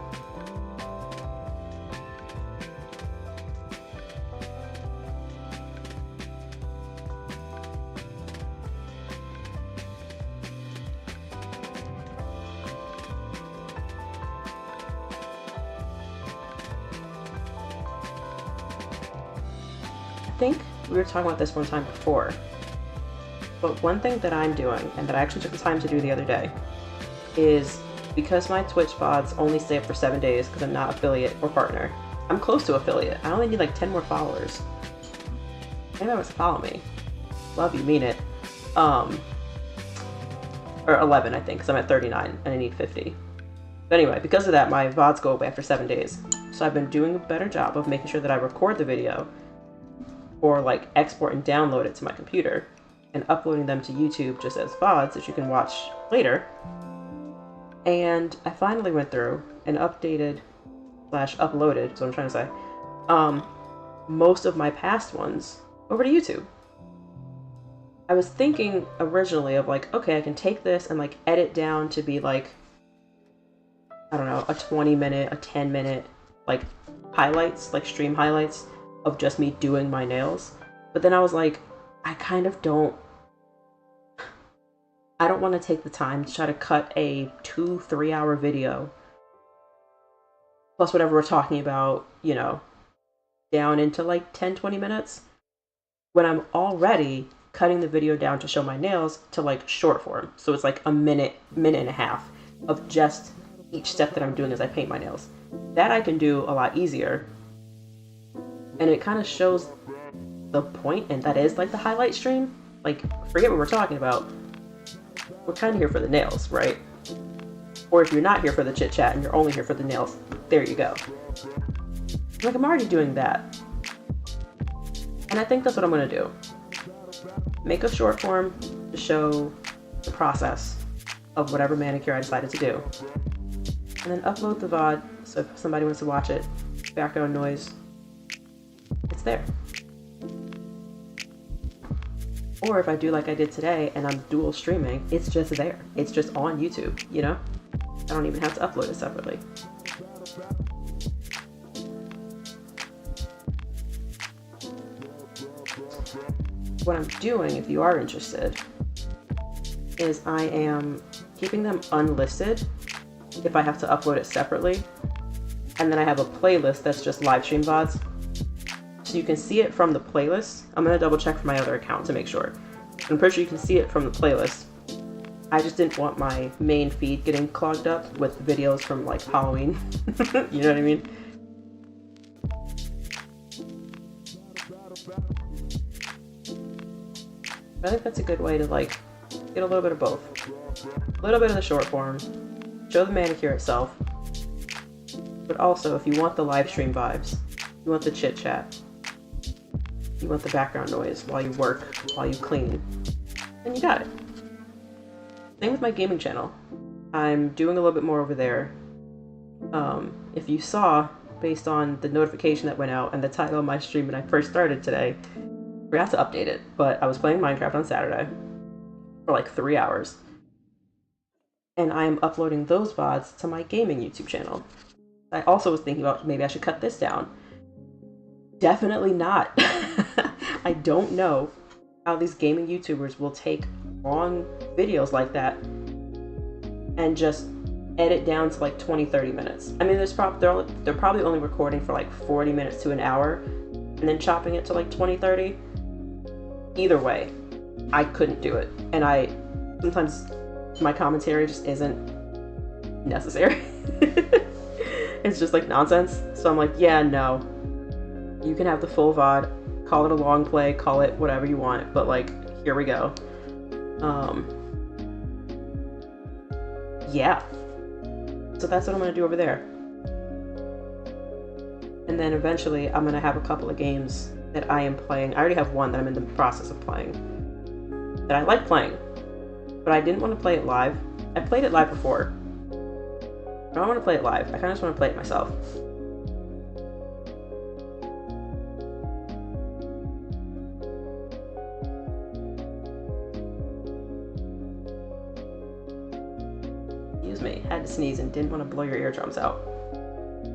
I think we were talking about this one time before. But one thing that I'm doing, and that I actually took the time to do the other day, is because my Twitch VODs only stay up for 7 days because I'm not affiliate or partner. I'm close to affiliate. I only need like 10 more followers. Anybody wants to follow me? Love you, mean it. Or 11, I think, because I'm at 39 and I need 50. But anyway, because of that, my VODs go away after 7 days. So I've been doing a better job of making sure that I record the video or like export and download it to my computer and uploading them to YouTube just as VODs that you can watch later. And I finally went through and updated / uploaded, so I'm trying to say, most of my past ones over to YouTube. I was thinking originally of like, okay, I can take this and like edit down to be like, I don't know, a 20-minute, a 10-minute, like highlights, like stream highlights of just me doing my nails. But then I was like, I kind of don't want to take the time to try to cut a 2-3 hour video plus whatever we're talking about, you know, down into like 10-20 minutes when I'm already cutting the video down to show my nails to like short form. So it's like a minute and a half of just each step that I'm doing as I paint my nails. That I can do a lot easier. And it kind of shows the point, and that is like the highlight stream. Like, forget what we're talking about. We're kind of here for the nails, right? Or if you're not here for the chit chat and you're only here for the nails, there you go. Like, I'm already doing that. And I think that's what I'm gonna do. Make a short form to show the process of whatever manicure I decided to do. And then upload the VOD, so if somebody wants to watch it, background noise, it's there. Or if I do like I did today and I'm dual streaming, it's just there. It's just on YouTube, you know? I don't even have to upload it separately. What I'm doing, if you are interested, is I am keeping them unlisted if I have to upload it separately. And then I have a playlist that's just live stream VODs. So you can see it from the playlist. I'm going to double check for my other account to make sure. I'm pretty sure you can see it from the playlist. I just didn't want my main feed getting clogged up with videos from like Halloween. You know what I mean? I think that's a good way to like get a little bit of both. A little bit of the short form, show the manicure itself, but also if you want the live stream vibes, You want the chit chat. You want the background noise while you work, while you clean. And you got it. Same with my gaming channel. I'm doing a little bit more over there. If you saw, based on the notification that went out and the title of my stream when I first started today, I forgot to update it, but I was playing Minecraft on Saturday for like 3 hours. And I am uploading those VODs to my gaming YouTube channel. I also was thinking about maybe I should cut this down. Definitely not. I don't know how these gaming YouTubers will take long videos like that and just edit down to like 20-30 minutes. I mean, they're probably only recording for like 40 minutes to an hour and then chopping it to like 20-30. Either way, I couldn't do it. And sometimes my commentary just isn't necessary. It's just like nonsense. So I'm like, yeah, no. You can have the full VOD, call it a long play, call it whatever you want, but like, here we go. Yeah. So that's what I'm gonna do over there. And then eventually I'm gonna have a couple of games that I am playing. I already have one that I'm in the process of playing that I like playing, but I didn't want to play it live. I played it live before. I don't want to play it live. I kind of just want to play it myself. Excuse me, had to sneeze and didn't want to blow your eardrums out.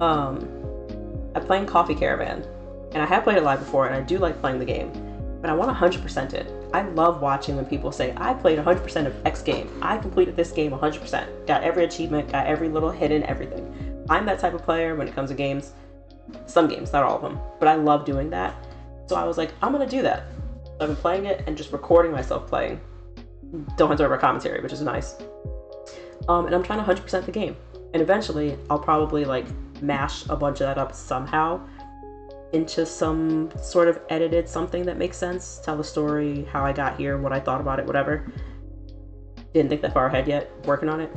I'm playing Coffee Caravan, and I have played it live before, and I do like playing the game, but I want to 100% it. I love watching when people say, I played 100% of X game. I completed this game 100%. Got every achievement, got every little hidden everything. I'm that type of player when it comes to games. Some games, not all of them, but I love doing that. So I was like, I'm gonna do that. So I've been playing it and just recording myself playing. Don't have to over commentary, which is nice. And I'm trying to 100% the game. And eventually, I'll probably like mash a bunch of that up somehow into some sort of edited something that makes sense. Tell the story, how I got here, what I thought about it, whatever. Didn't think that far ahead yet, working on it.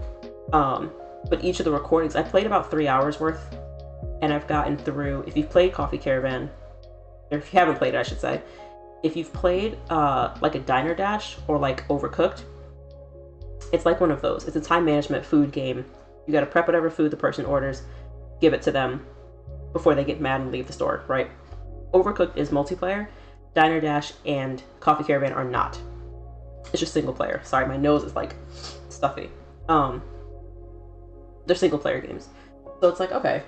But each of the recordings, I played about 3 hours worth, and I've gotten through, if you've played Coffee Caravan, or if you haven't played it, I should say, if you've played like a Diner Dash or like Overcooked, it's like one of those. It's a time management food game. You gotta prep whatever food the person orders, give it to them before they get mad and leave the store, right? Overcooked is multiplayer. Diner Dash and Coffee Caravan are not. It's just single player. Sorry, my nose is like stuffy. They're single player games. So it's like, okay,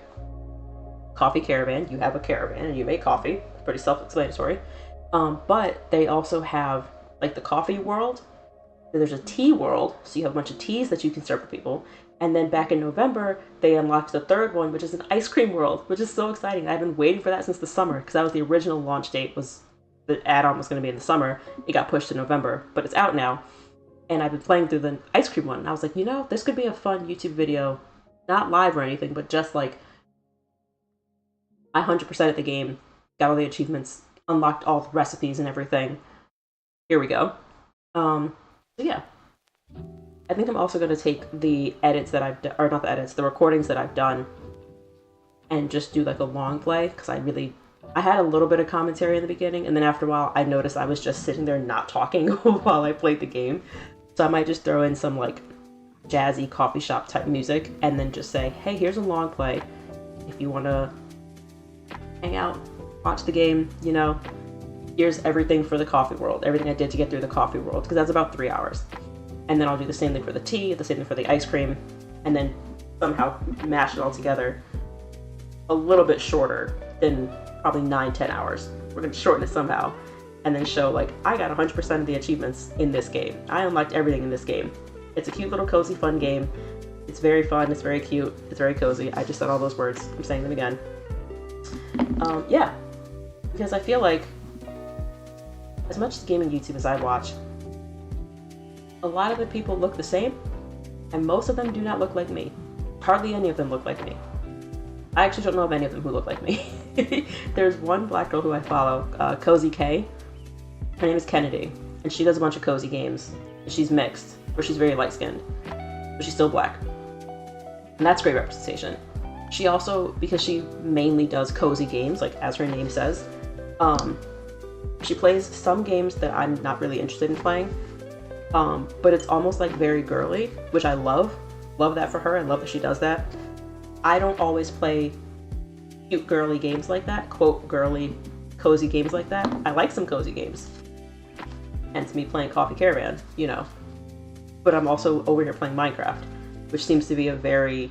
Coffee Caravan, you have a caravan and you make coffee. Pretty self-explanatory. But they also have like the coffee world. There's a tea world, so you have a bunch of teas that you can serve for people. And then back in November, they unlocked the third one, which is an ice cream world, which is so exciting. I've been waiting for that since the summer, because that was the original launch date, was the add-on was going to be in the summer. It got pushed to November, but it's out now. And I've been playing through the ice cream one. And I was like, you know, this could be a fun YouTube video, not live or anything, but just like, I 100% at the game, got all the achievements, unlocked all the recipes and everything. Here we go. So yeah. I think I'm also going to take the edits that I've done, or not the edits, the recordings that I've done, and just do like a long play, because I had a little bit of commentary in the beginning, and then after a while I noticed I was just sitting there not talking while I played the game. So I might just throw in some like jazzy coffee shop type music, and then just say, hey, here's a long play. If you want to hang out, watch the game, you know, here's everything for the coffee world, everything I did to get through the coffee world, because that's about 3 hours. And then I'll do the same thing for the tea, the same thing for the ice cream, and then somehow mash it all together a little bit shorter than probably 9-10 hours. We're going to shorten it somehow, and then show like, I got 100% of the achievements in this game. I unlocked everything in this game. It's a cute little cozy fun game. It's very fun, it's very cute, it's very cozy. I just said all those words, I'm saying them again. Yeah, because I feel like as much gaming YouTube as I watch, a lot of the people look the same, and most of them do not look like me. Hardly any of them look like me. I actually don't know of any of them who look like me. There's one black girl who I follow, Cozy K. Her name is Kennedy, and she does a bunch of cozy games. She's mixed, or she's very light-skinned, but she's still black. And that's great representation. She also, because she mainly does cozy games, like as her name says, she plays some games that I'm not really interested in playing, but it's almost like very girly, which I love. Love that for her. I love that she does that. I don't always play cute girly games like that, quote girly cozy games like that. I like some cozy games, hence me playing Coffee Caravan, you know. But I'm also over here playing Minecraft, which seems to be a very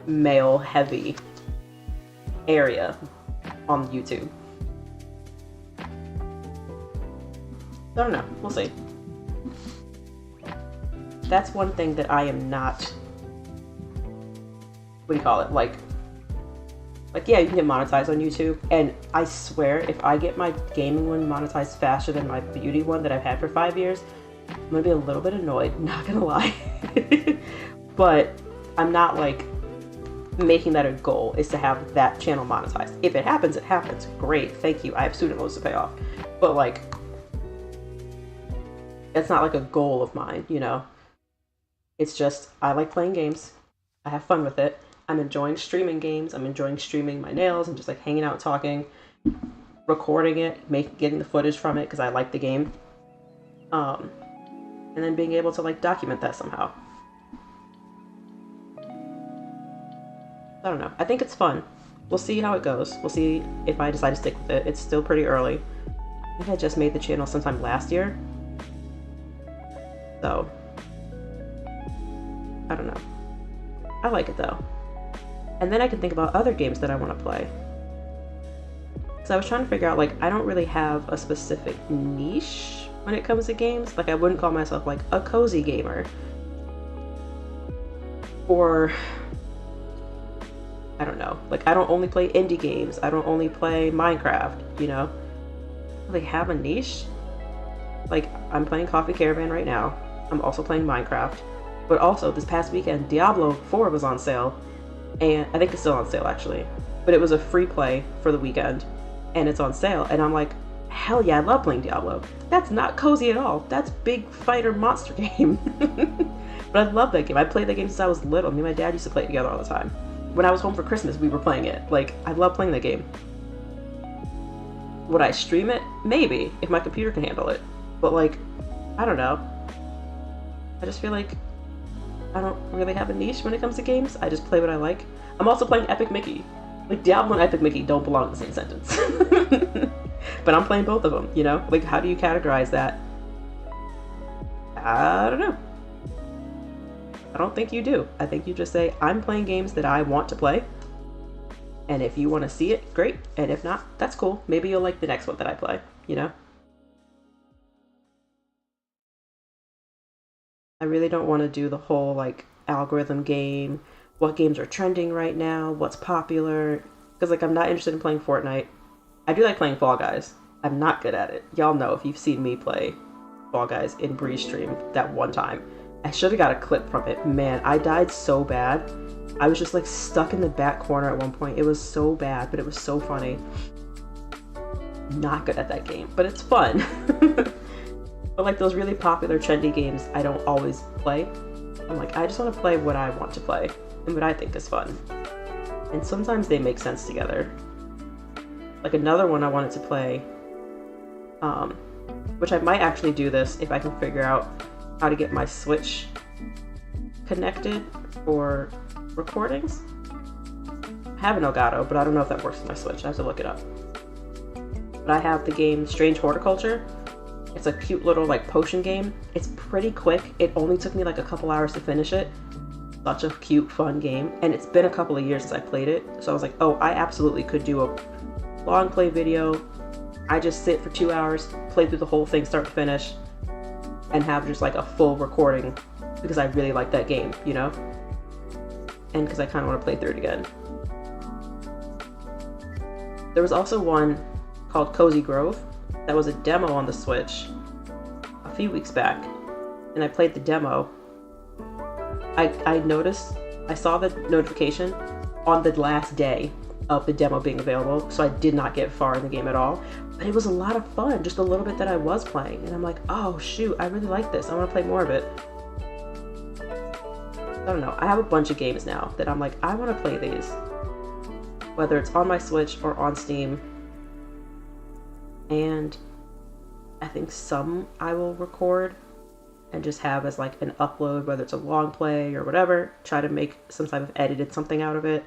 male heavy area on YouTube. I don't know, we'll see. That's one thing that I am not, what do you call it, like yeah, you can get monetized on YouTube, and I swear if I get my gaming one monetized faster than my beauty one that I've had for 5 years, I'm gonna be a little bit annoyed, not gonna lie. But I'm not like making that a goal, is to have that channel monetized. If it happens, it happens. Great, thank you. I have student loans to pay off. But like, it's not like a goal of mine, you know? It's just, I like playing games. I have fun with it. I'm enjoying streaming games. I'm enjoying streaming my nails and just like hanging out and talking, recording it, getting the footage from it because I like the game. And then being able to like document that somehow. I don't know. I think it's fun. We'll see how it goes. We'll see if I decide to stick with it. It's still pretty early. I think I just made the channel sometime last year. So, I don't know. I like it though. And then I can think about other games that I want to play. So I was trying to figure out, like, I don't really have a specific niche when it comes to games. Like, I wouldn't call myself like a cozy gamer. Or, I don't know. Like, I don't only play indie games. I don't only play Minecraft, you know? I don't really have a niche. Like, I'm playing Coffee Caravan right now. I'm also playing Minecraft. But also, this past weekend, Diablo 4 was on sale. And I think it's still on sale, actually. But it was a free play for the weekend. And it's on sale. And I'm like, hell yeah, I love playing Diablo. That's not cozy at all. That's big fighter monster game. But I love that game. I played that game since I was little. Me and my dad used to play it together all the time. When I was home for Christmas, we were playing it. Like, I love playing that game. Would I stream it? Maybe, if my computer can handle it. But like, I don't know. I just feel like I don't really have a niche when it comes to games. I just play what I like. I'm also playing Epic Mickey. Like, Diablo and Epic Mickey don't belong in the same sentence. But I'm playing both of them, you know? Like, how do you categorize that? I don't know. I don't think you do. I think you just say, I'm playing games that I want to play. And if you want to see it, great. And if not, that's cool. Maybe you'll like the next one that I play, you know? I really don't want to do the whole, like, algorithm game, what games are trending right now, what's popular, because, like, I'm not interested in playing Fortnite. I do like playing Fall Guys. I'm not good at it. Y'all know if you've seen me play Fall Guys in Bree's stream that one time. I should have got a clip from it. Man, I died so bad. I was just, like, stuck in the back corner at one point. It was so bad, but it was so funny. Not good at that game, but it's fun. But like those really popular trendy games, I don't always play. I'm like, I just want to play what I want to play and what I think is fun. And sometimes they make sense together. Like another one I wanted to play, which I might actually do this if I can figure out how to get my Switch connected for recordings. I have an Elgato, but I don't know if that works with my Switch. I have to look it up. But I have the game Strange Horticulture. It's a cute little like potion game. It's pretty quick. It only took me like a couple hours to finish it. Such a cute, fun game. And it's been a couple of years since I played it. So I was like, oh, I absolutely could do a long play video. I just sit for 2 hours, play through the whole thing start to finish, and have just like a full recording because I really like that game, you know? And because I kind of want to play through it again. There was also one called Cozy Grove that was a demo on the Switch a few weeks back, and I played the demo. I noticed, I saw the notification on the last day of the demo being available, so I did not get far in the game at all, but it was a lot of fun, just a little bit that I was playing, and I'm like, oh shoot, I really like this, I want to play more of it. don't know. I have a bunch of games now that I'm like, I want to play these. Whether it's on my Switch or on Steam. And I think some I will record and just have as like an upload, whether it's a long play or whatever. Try to make some type of edited something out of it.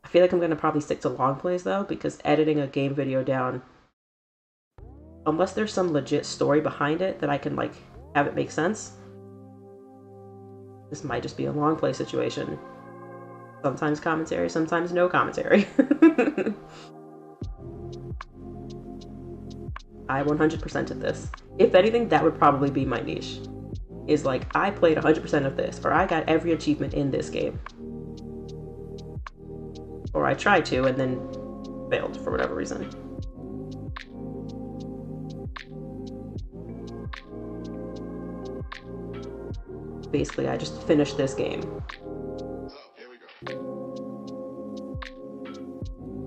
I feel like I'm going to probably stick to long plays though, because editing a game video down, unless there's some legit story behind it that I can like have it make sense, this might just be a long play situation. Sometimes commentary, sometimes no commentary. I 100% of this. If anything, that would probably be my niche. Is like, I played 100% of this, or I got every achievement in this game. Or I tried to and then failed for whatever reason. Basically, I just finished this game.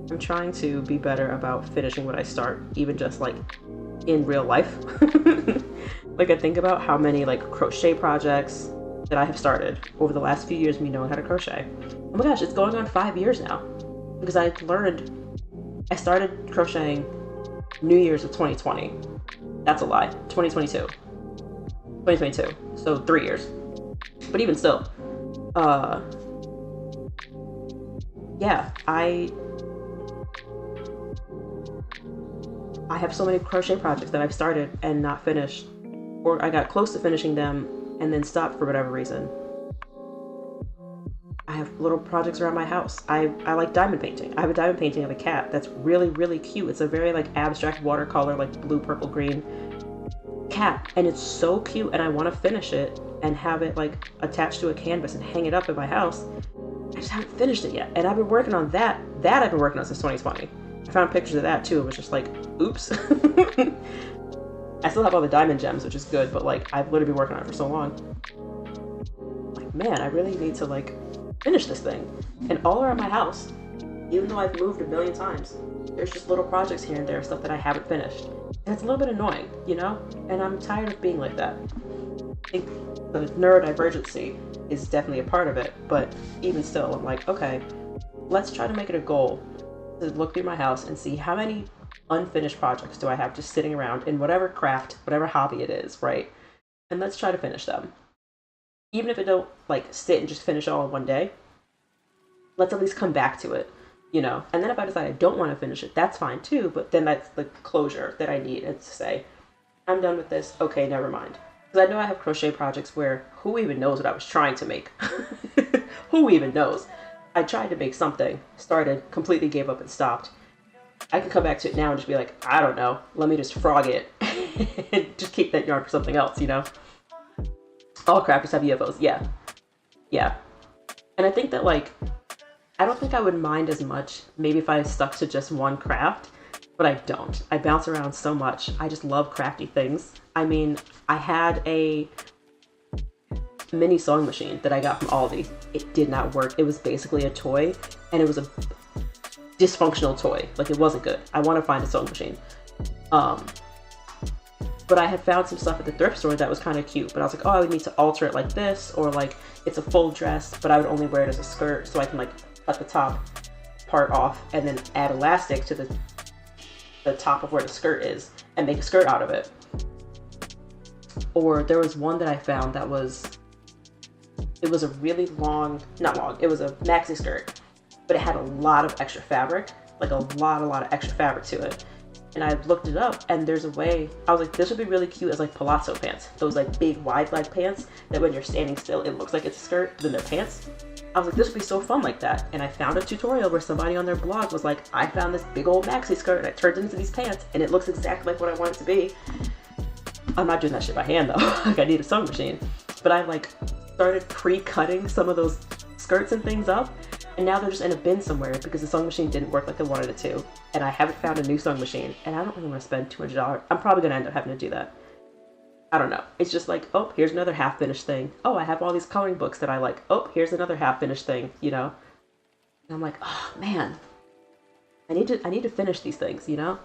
I'm trying to be better about finishing what I start, even just like in real life. Like, I think about how many like crochet projects that I have started over the last few years of me knowing how to crochet. Oh my gosh, it's going on 5 years now. Because I started crocheting New Year's of 2020. That's a lie. 2022. So 3 years. But even still, yeah, I have so many crochet projects that I've started and not finished, or I got close to finishing them and then stopped for whatever reason. I have little projects around my house. I like diamond painting. I have a diamond painting of a cat that's really, really cute. It's a very like abstract watercolor, like blue, purple, green cat, and it's so cute, and I want to finish it and have it like attached to a canvas and hang it up in my house. I just haven't finished it yet, and I've been working on that. I've been working on since 2020. I found pictures of that too. It was just like, oops. I still have all the diamond gems, which is good, but like, I've literally been working on it for so long. Like, man, I really need to like finish this thing. And all around my house, even though I've moved a million times, there's just little projects here and there, stuff that I haven't finished. And it's a little bit annoying, you know? And I'm tired of being like that. I think the neurodivergency is definitely a part of it, but even still, I'm like, okay, let's try to make it a goal to look through my house and see how many unfinished projects do I have just sitting around in whatever craft, whatever hobby it is, right? And let's try to finish them. Even if I don't like sit and just finish it all in one day, let's at least come back to it, you know? And then if I decide I don't want to finish it, that's fine too, but then that's the closure that I need. It's to say, I'm done with this, okay, never mind. Because I know I have crochet projects where who even knows what I was trying to make? Who even knows? I tried to make something, started, completely gave up and stopped. I can come back to it now and just be like, I don't know, let me just frog it and just keep that yarn for something else, you know? All crafters have UFOs, yeah. Yeah. And I think that like, I don't think I would mind as much maybe if I stuck to just one craft, but I don't. I bounce around so much. I just love crafty things. I mean, I had a mini sewing machine that I got from Aldi. It did not work. It was basically a toy, and it was a dysfunctional toy. Like, it wasn't good. I want to find a sewing machine. But I had found some stuff at the thrift store that was kind of cute, but I was like, oh, I would need to alter it like this, or like it's a full dress, but I would only wear it as a skirt, so I can like cut the top part off and then add elastic to the top of where the skirt is and make a skirt out of it. Or there was one that I found that it was a really long, not long, it was a maxi skirt, but it had a lot of extra fabric, like a lot of extra fabric to it. And I looked it up, and there's a way, I was like, this would be really cute as like palazzo pants. Those like big wide leg pants that when you're standing still, it looks like it's a skirt, but then they're pants. I was like, this would be so fun like that. And I found a tutorial where somebody on their blog was like, I found this big old maxi skirt and I turned it into these pants and it looks exactly like what I want it to be. I'm not doing that shit by hand though. Like, I need a sewing machine. But I like started pre-cutting some of those skirts and things up. And now they're just in a bin somewhere because the sewing machine didn't work like I wanted it to. And I haven't found a new sewing machine. And I don't really want to spend $200. I'm probably going to end up having to do that. I don't know. It's just like, oh, here's another half-finished thing. Oh, I have all these coloring books that I like. Oh, here's another half-finished thing, you know? And I'm like, oh, man. I need to finish these things, you know?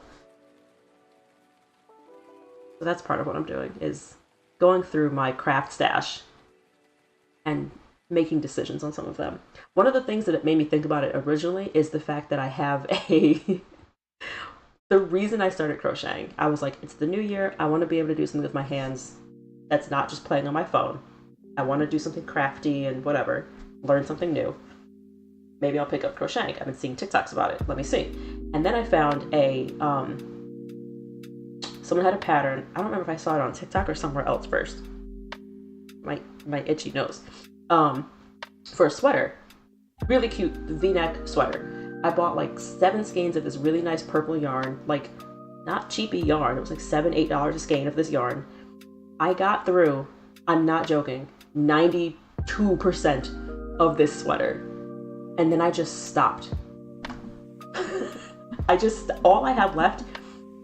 So that's part of what I'm doing, is going through my craft stash and making decisions on some of them. One of the things that it made me think about it originally is the fact that I have a the reason I started crocheting, I was like, it's the new year. I want to be able to do something with my hands that's not just playing on my phone. I want to do something crafty and whatever, learn something new. Maybe I'll pick up crocheting. I've been seeing TikToks about it. Let me see. And then I found someone had a pattern. I don't remember if I saw it on TikTok or somewhere else first. My itchy nose. For a sweater. Really cute V-neck sweater. I bought like 7 skeins of this really nice purple yarn. Like, not cheapy yarn. It was like $7, $8 a skein of this yarn. I got through, I'm not joking, 92% of this sweater. And then I just stopped. All I have left,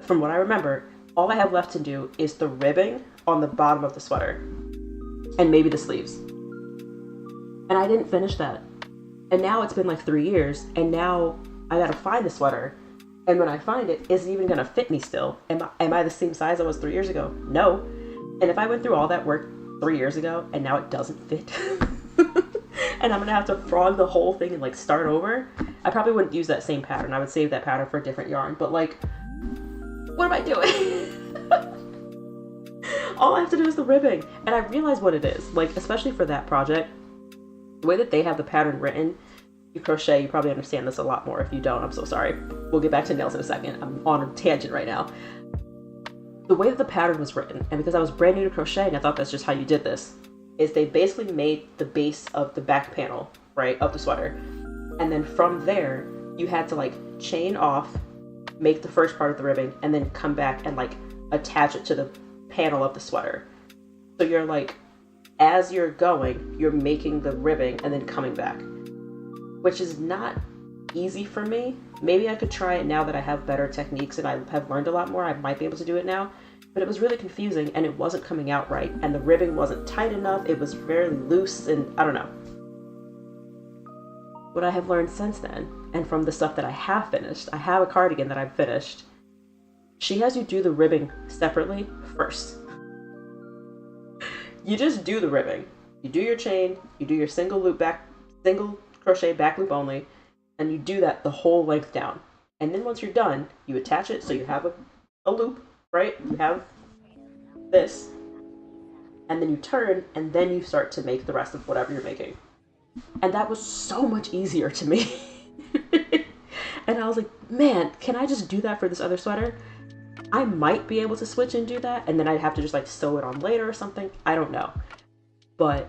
from what I remember, all I have left to do is the ribbing on the bottom of the sweater. And maybe the sleeves. And I didn't finish that. And now it's been like 3 years, and now I gotta find the sweater. And when I find it, is it even gonna fit me still? Am I the same size I was 3 years ago? No. And if I went through all that work 3 years ago, and now it doesn't fit, and I'm gonna have to frog the whole thing and like start over, I probably wouldn't use that same pattern. I would save that pattern for a different yarn. But like, what am I doing? All I have to do is the ribbing. And I realize what it is. Like, especially for that project, the way that they have the pattern written, you crochet, you probably understand this a lot more. If you don't, I'm so sorry. We'll get back to nails in a second. I'm on a tangent right now. The way that the pattern was written, and because I was brand new to crocheting, I thought that's just how you did this, is they basically made the base of the back panel, right, of the sweater. And then from there, you had to like chain off, make the first part of the ribbing, and then come back and like attach it to the panel of the sweater. So you're like, as you're going, you're making the ribbing and then coming back, which is not easy for me. Maybe I could try it now that I have better techniques and I have learned a lot more. I might be able to do it now, but it was really confusing and it wasn't coming out right. And the ribbing wasn't tight enough. It was very loose and I don't know. What I have learned since then, and from the stuff that I have finished, I have a cardigan that I've finished. She has you do the ribbing separately first. You just do the ribbing. You do your chain, you do your single crochet back loop only, and you do that the whole length down. And then once you're done, you attach it so you have a loop, right? You have this, and then you turn, and then you start to make the rest of whatever you're making. And that was so much easier to me. And I was like, man, can I just do that for this other sweater? I might be able to switch and do that, and then I'd have to just like sew it on later or something. I don't know. But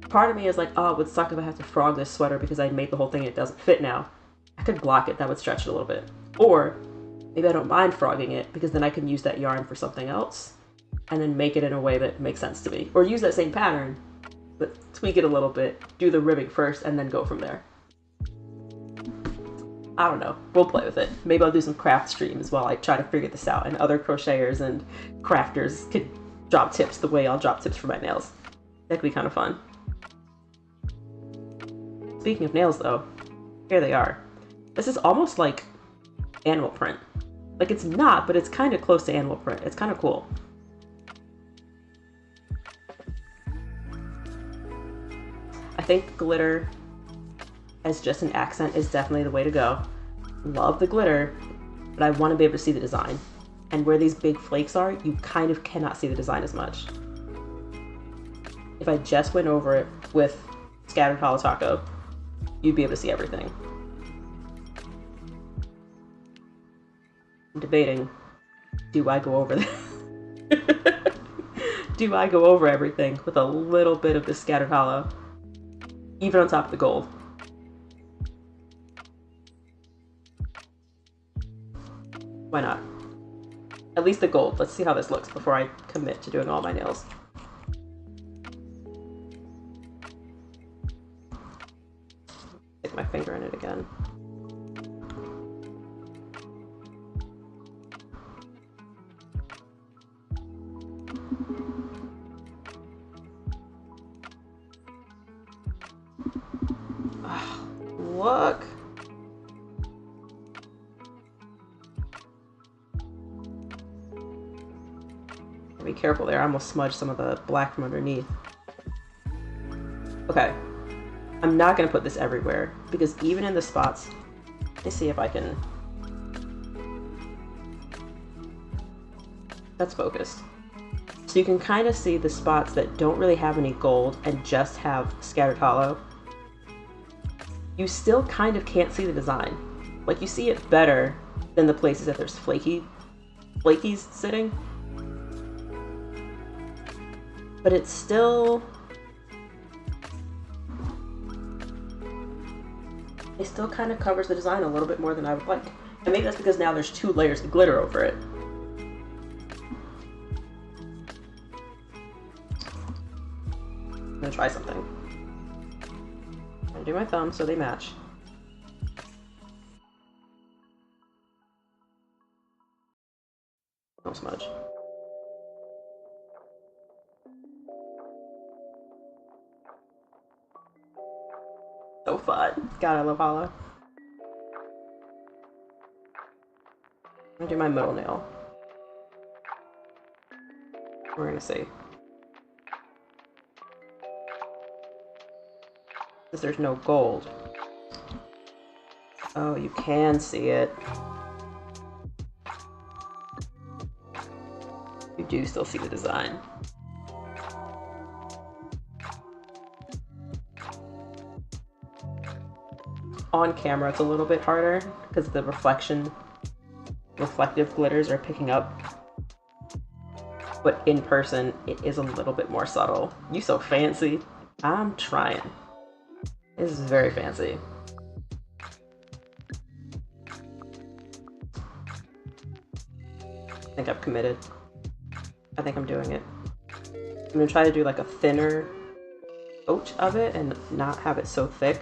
part of me is like, oh, it would suck if I have to frog this sweater because I made the whole thing and it doesn't fit now. I could block it, that would stretch it a little bit. Or maybe I don't mind frogging it because then I can use that yarn for something else and then make it in a way that makes sense to me. Or use that same pattern, but tweak it a little bit, do the ribbing first, and then go from there. I don't know. We'll play with it. Maybe I'll do some craft streams while I try to figure this out, and other crocheters and crafters could drop tips the way I'll drop tips for my nails. That could be kind of fun. Speaking of nails though, here they are. This is almost like animal print. Like it's not, but it's kind of close to animal print. It's kind of cool. I think glitter as just an accent is definitely the way to go. Love the glitter, but I want to be able to see the design. And where these big flakes are, you kind of cannot see the design as much. If I just went over it with scattered Holo Taco, you'd be able to see everything. I'm debating, do I go over do I go over everything with a little bit of the scattered holo, even on top of the gold? Why not? At least the gold. Let's see how this looks before I commit to doing all my nails. Stick my finger in it again. Oh, look. Be careful there. I almost smudged some of the black from underneath. Okay. I'm not going to put this everywhere because even in the spots, let me see if I can... That's focused. So you can kind of see the spots that don't really have any gold and just have scattered hollow. You still kind of can't see the design. Like, you see it better than the places that there's flakies sitting. But it's still... It still kind of covers the design a little bit more than I would like. And maybe that's because now there's 2 layers of glitter over it. I'm gonna try something. I'm gonna do my thumbs so they match. Don't smudge. So fun. God, I love Holo. I'm gonna do my middle nail. We're gonna see. Since there's no gold. Oh, you can see it. You do still see the design. On camera, it's a little bit harder because the reflective glitters are picking up. But in person, it is a little bit more subtle. You so fancy. I'm trying. This is very fancy. I think I've committed. I think I'm doing it. I'm gonna try to do like a thinner coat of it and not have it so thick.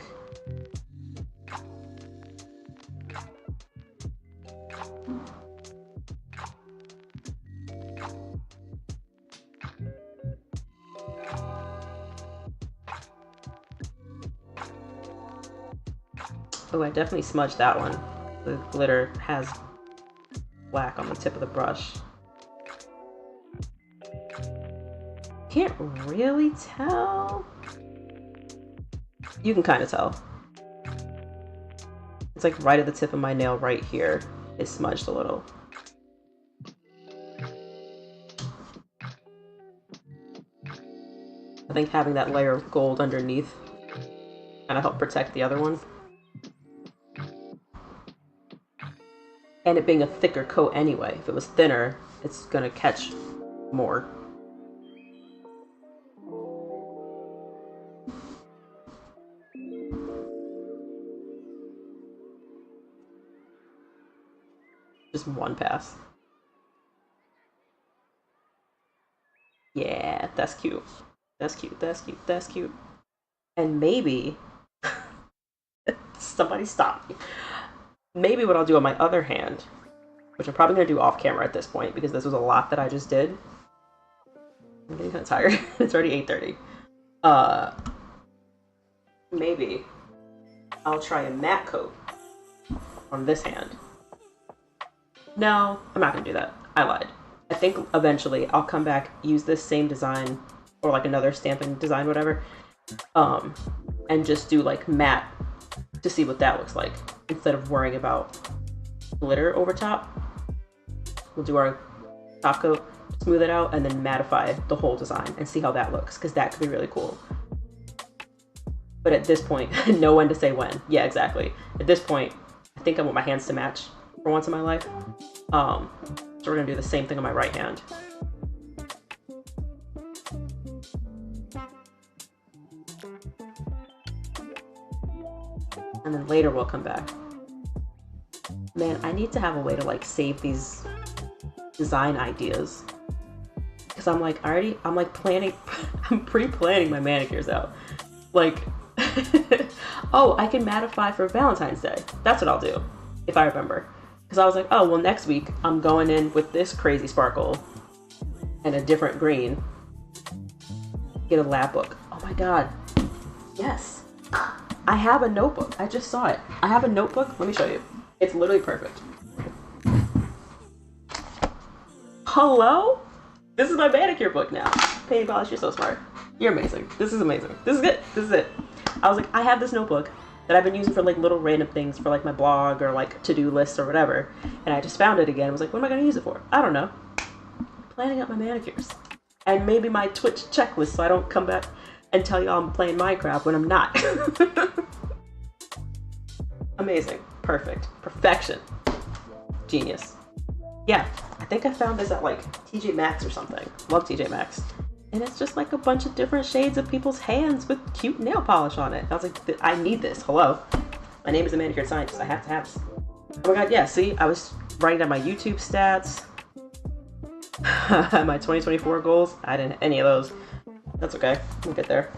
Oh, I definitely smudged that one. The glitter has black on the tip of the brush. Can't really tell. You can kind of tell. It's like right at the tip of my nail right here. It's smudged a little. I think having that layer of gold underneath kind of helped protect the other one. And it being a thicker coat anyway. If it was thinner, it's gonna catch more. Just one pass. Yeah, that's cute. That's cute, that's cute, that's cute. And maybe... Somebody stop me. Maybe what I'll do on my other hand, which I'm probably going to do off camera at this point because this was a lot that I just did. I'm getting kind of tired. It's already 8:30. Maybe I'll try a matte coat on this hand. No, I'm not going to do that. I lied. I think eventually I'll come back, use this same design, or like another stamping design, whatever, and just do like matte to see what that looks like. Instead of worrying about glitter over top, we'll do our top coat, smooth it out, and then mattify the whole design and see how that looks, because that could be really cool. But at this point, know when to say when. Yeah, exactly. At this point, I think I want my hands to match for once in my life. So we're gonna do the same thing on my right hand. And then later we'll come back. Man, I need to have a way to like save these design ideas. Because I'm like planning, I'm pre-planning my manicures out. Like, oh, I can mattify for Valentine's Day. That's what I'll do, if I remember. Because I was like, oh, well next week I'm going in with this crazy sparkle and a different green. Get a lab book. Oh my god. Yes. I have a notebook. I just saw it. I have a notebook. Let me show you. It's literally perfect. Hello? This is my manicure book now. Painting polish, you're so smart. You're amazing. This is amazing. This is it. This is it. I was like, I have this notebook that I've been using for like little random things for like my blog or like to-do lists or whatever. And I just found it again. I was like, what am I going to use it for? I don't know. Planning out my manicures. And maybe my Twitch checklist so I don't come back and tell y'all I'm playing Minecraft when I'm not. Amazing. Perfect. Perfection. Genius. Yeah, I think I found this at like TJ Maxx or something. Love TJ Maxx. And it's just like a bunch of different shades of people's hands with cute nail polish on it. I was like, I need this. Hello. My name is a manicured scientist. I have to have this. Oh my god, yeah, see, I was writing down my YouTube stats. My 2024 goals. I didn't have any of those. That's okay. We'll get there.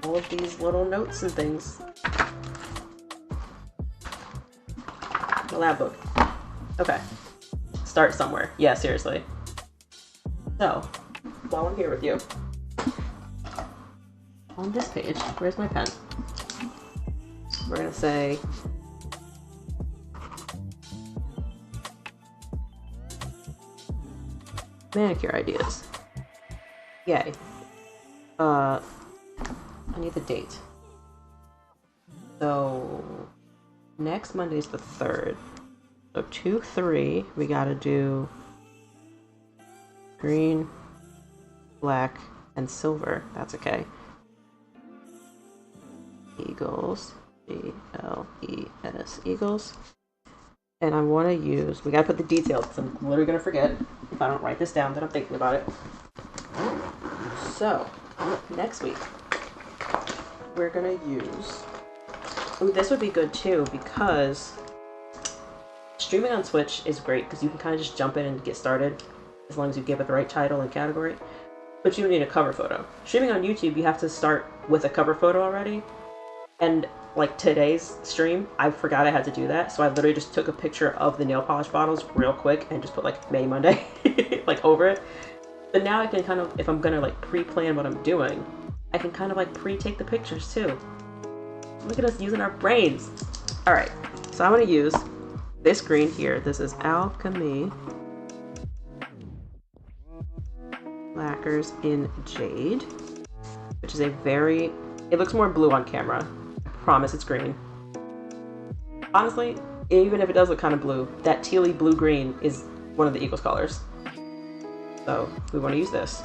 All of these little notes and things. The lab book. Okay. Start somewhere. Yeah, seriously. So, while I'm here with you, on this page, where's my pen? We're gonna say manicure ideas. Yay. I need the date. So, next Monday is the 3rd. So 2-3, we gotta do green, black, and silver. That's okay. Eagles. Eagles. Eagles. And I want to use, we gotta put the details because I'm literally gonna forget if I don't write this down that I'm thinking about it. So, next week, we're gonna use, ooh, this would be good too because streaming on Twitch is great because you can kind of just jump in and get started as long as you give it the right title and category. But you don't need a cover photo. Streaming on YouTube, you have to start with a cover photo already. And like today's stream, I forgot I had to do that. So I literally just took a picture of the nail polish bottles real quick and just put like May Monday like over it. But now I can kind of, if I'm gonna like pre-plan what I'm doing, I can kind of like pre-take the pictures too. Look at us using our brains. All right, so I'm gonna use this green here. This is Alchemy Lacquers in Jade, which is a very, it looks more blue on camera. I promise it's green. Honestly, even if it does look kind of blue, that tealy blue-green is one of the Eagles colors. So we want to use this.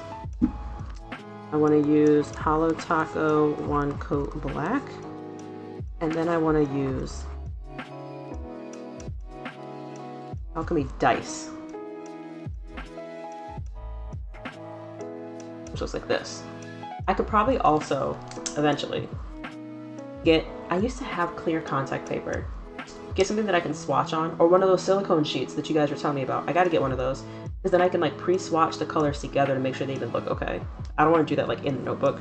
I want to use Holo Taco 1 Coat Black. And then I want to use Alchemy Dice, which looks like this. I could probably also, eventually, get, I used to have clear contact paper. Get something that I can swatch on, or one of those silicone sheets that you guys were telling me about. I gotta get one of those, because then I can like pre-swatch the colors together to make sure they even look okay. I don't want to do that like in the notebook.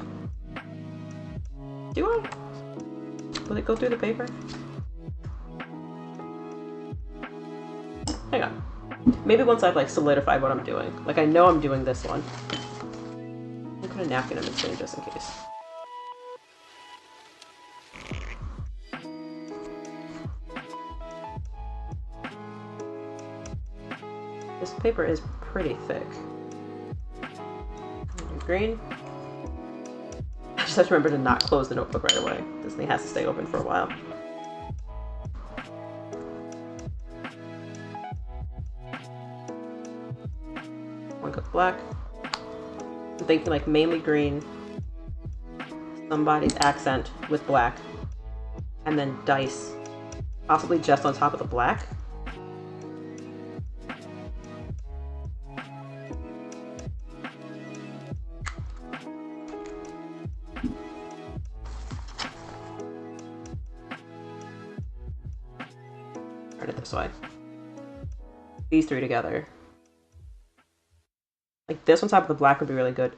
Do I? Will it go through the paper? Hang on. Maybe once I've like solidified what I'm doing. Like I know I'm doing this one. I'll put a napkin in between just in case. This paper is pretty thick. Green. I just have to remember to not close the notebook right away. This thing has to stay open for a while. One coat black. I'm thinking like mainly green. Somebody's accent with black. And then dice. Possibly just on top of the black. Turn it this way. These three together. Like this on top of the black would be really good.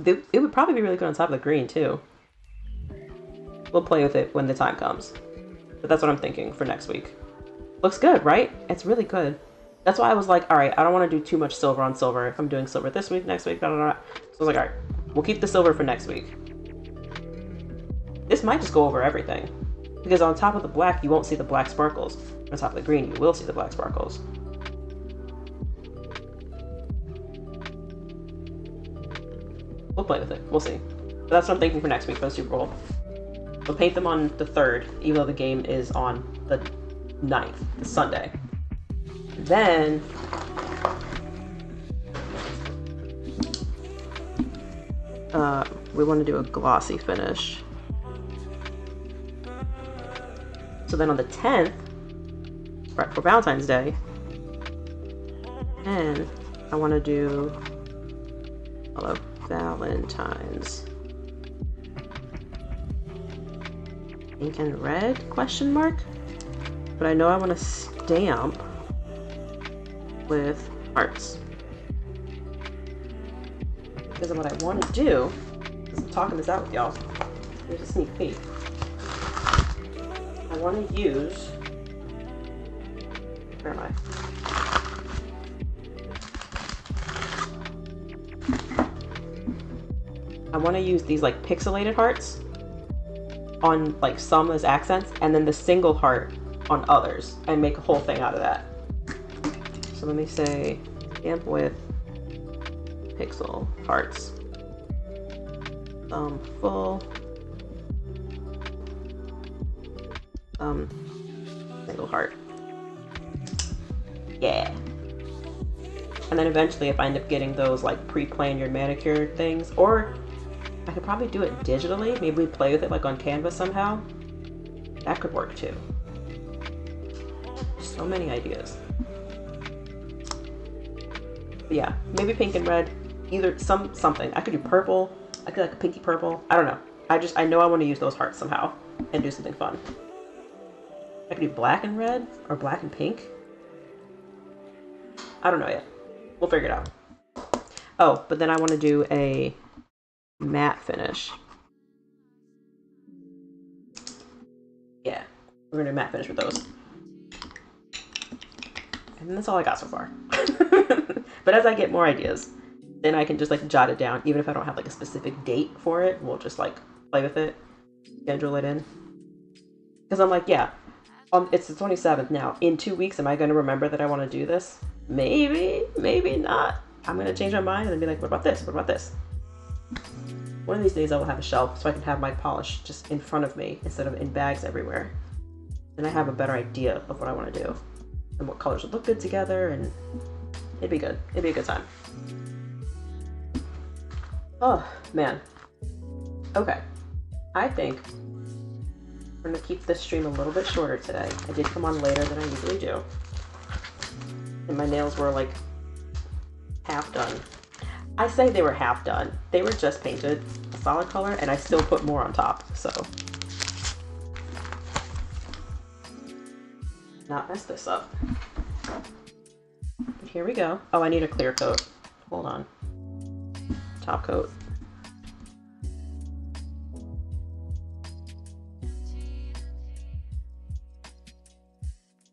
It would probably be really good on top of the green too. We'll play with it when the time comes. But that's what I'm thinking for next week. Looks good, right? It's really good. That's why I was like, all right, I don't want to do too much silver on silver. If I'm doing silver this week, next week, blah, blah, blah. So I was like, all right, we'll keep the silver for next week. This might just go over everything. Because on top of the black, you won't see the black sparkles. On top of the green, you will see the black sparkles. play with it. We'll see. But that's what I'm thinking for next week for the Super Bowl. We'll paint them on the 3rd, even though the game is on the 9th, the Sunday. Then we want to do a glossy finish. So then on the 10th, right for Valentine's Day, and I want to do Hello Valentine's pink and red question mark, but I know I want to stamp with hearts, because what I want to do is, I'm talking this out with y'all. Here's a sneak peek. I want to use, where am I? I want to use these like pixelated hearts on like some as accents, and then the single heart on others, and make a whole thing out of that. So let me say stamp with pixel hearts. Full. Single heart. Yeah. And then eventually, if I end up getting those like pre-planned manicure things, or I could probably do it digitally. Maybe we play with it like on Canva somehow. That could work too. So many ideas. But yeah, maybe pink and red. Either something. I could do purple. I could do like a pinky purple. I don't know. I know I want to use those hearts somehow and do something fun. I could do black and red or black and pink. I don't know yet. We'll figure it out. Oh, but then I want to do a matte finish. Yeah, we're gonna do matte finish with those. And that's all I got so far. But as I get more ideas, then I can just like jot it down. Even if I don't have like a specific date for it, we'll just like play with it, schedule it in. Because I'm like, yeah, it's the 27th now. In 2 weeks, am I going to remember that I want to do this? Maybe, maybe not. I'm going to change my mind and then be like, what about this? What about this? One of these days I will have a shelf so I can have my polish just in front of me instead of in bags everywhere. Then I have a better idea of what I want to do and what colors would look good together, and it'd be good. It'd be a good time. Oh, man. Okay. I think we're going to keep this stream a little bit shorter today. I did come on later than I usually do. And my nails were like half done. I say they were half done. They were just painted a solid color, and I still put more on top, so. Not mess this up. But here we go. Oh, I need a clear coat. Hold on. Top coat.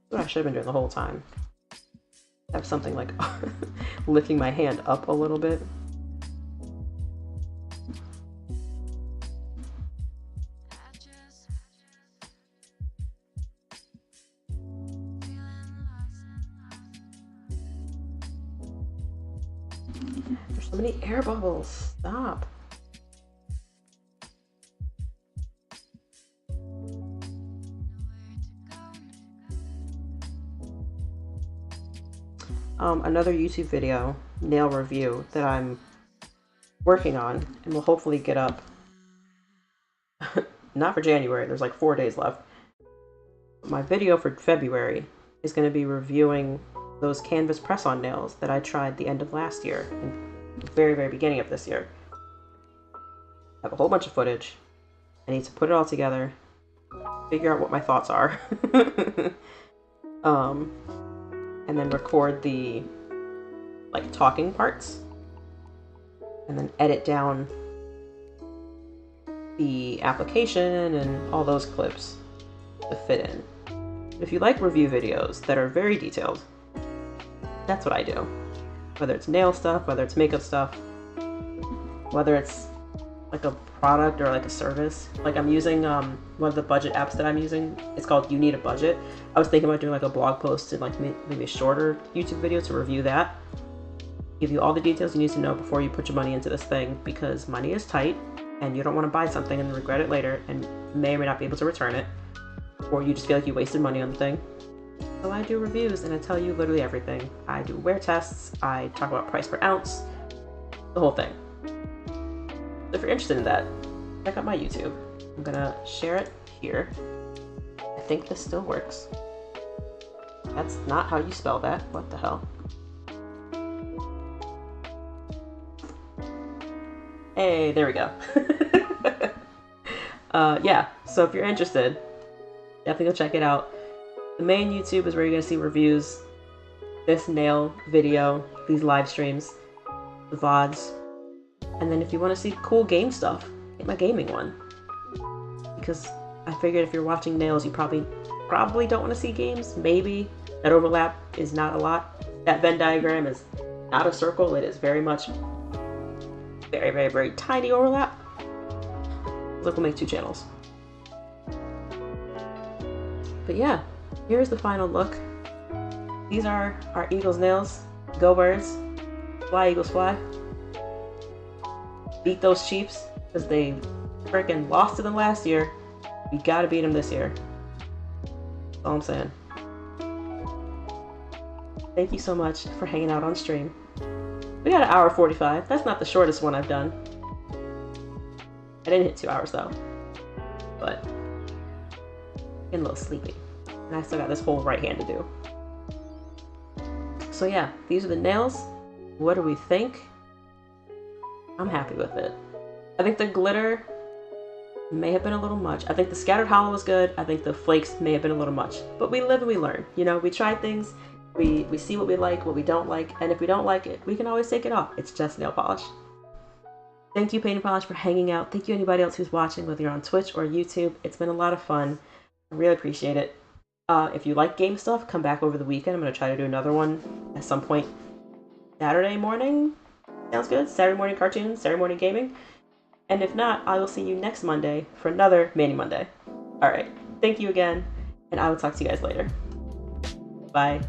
What I should have been doing the whole time. Have something like lifting my hand up a little bit. There's so many air bubbles. Stop. Another YouTube video, nail review, that I'm working on and will hopefully get up, not for January, there's like 4 days left. My video for February is going to be reviewing those canvas press-on nails that I tried the end of last year and the very, very beginning of this year. I have a whole bunch of footage. I need to put it all together, figure out what my thoughts are, and then record the like talking parts, and then edit down the application and all those clips to fit in. If you like review videos that are very detailed, that's what I do. Whether it's nail stuff, whether it's makeup stuff, whether it's like a product or like a service. Like I'm using one of the budget apps that I'm using. It's called You Need a Budget. I was thinking about doing like a blog post and like maybe a shorter YouTube video to review that. Give you all the details you need to know before you put your money into this thing, because money is tight and you don't want to buy something and regret it later and may or may not be able to return it, or you just feel like you wasted money on the thing. So I do reviews and I tell you literally everything. I do wear tests, I talk about price per ounce, the whole thing. So if you're interested in that, check out my YouTube. I'm gonna share it here. I think this still works. That's not how you spell that. What the hell? Hey, there we go. Yeah, so if you're interested, definitely go check it out. The main YouTube is where you're going to see reviews, this nail video, these live streams, the VODs, and then if you want to see cool game stuff, get my gaming one. Because I figured if you're watching nails, you probably don't want to see games. Maybe. That overlap is not a lot. That Venn diagram is not a circle. It is very much very, very, very tiny overlap. Look, we'll make 2 channels. But yeah, here's the final look. These are our Eagles nails. Go Birds. Fly Eagles fly. Beat those Chiefs because they freaking lost to them last year. We gotta beat them this year. That's all I'm saying. Thank you so much for hanging out on stream. We got 1 hour 45. That's not the shortest one I've done. I didn't hit 2 hours though. But getting a little sleepy. And I still got this whole right hand to do. So yeah, these are the nails. What do we think? I'm happy with it. I think the glitter may have been a little much. I think the scattered hollow was good. I think the flakes may have been a little much. But we live and we learn. You know, we try things. We see what we like, what we don't like, and if we don't like it, we can always take it off. It's just nail polish. Thank you, Paint and Polish, for hanging out. Thank you anybody else who's watching, whether you're on Twitch or YouTube. It's been a lot of fun. I really appreciate it. If you like game stuff, come back over the weekend. I'm going to try to do another one at some point. Saturday morning? Sounds good. Saturday morning cartoons, Saturday morning gaming. And if not, I will see you next Monday for another Mani Monday. Alright, thank you again, and I will talk to you guys later. Bye.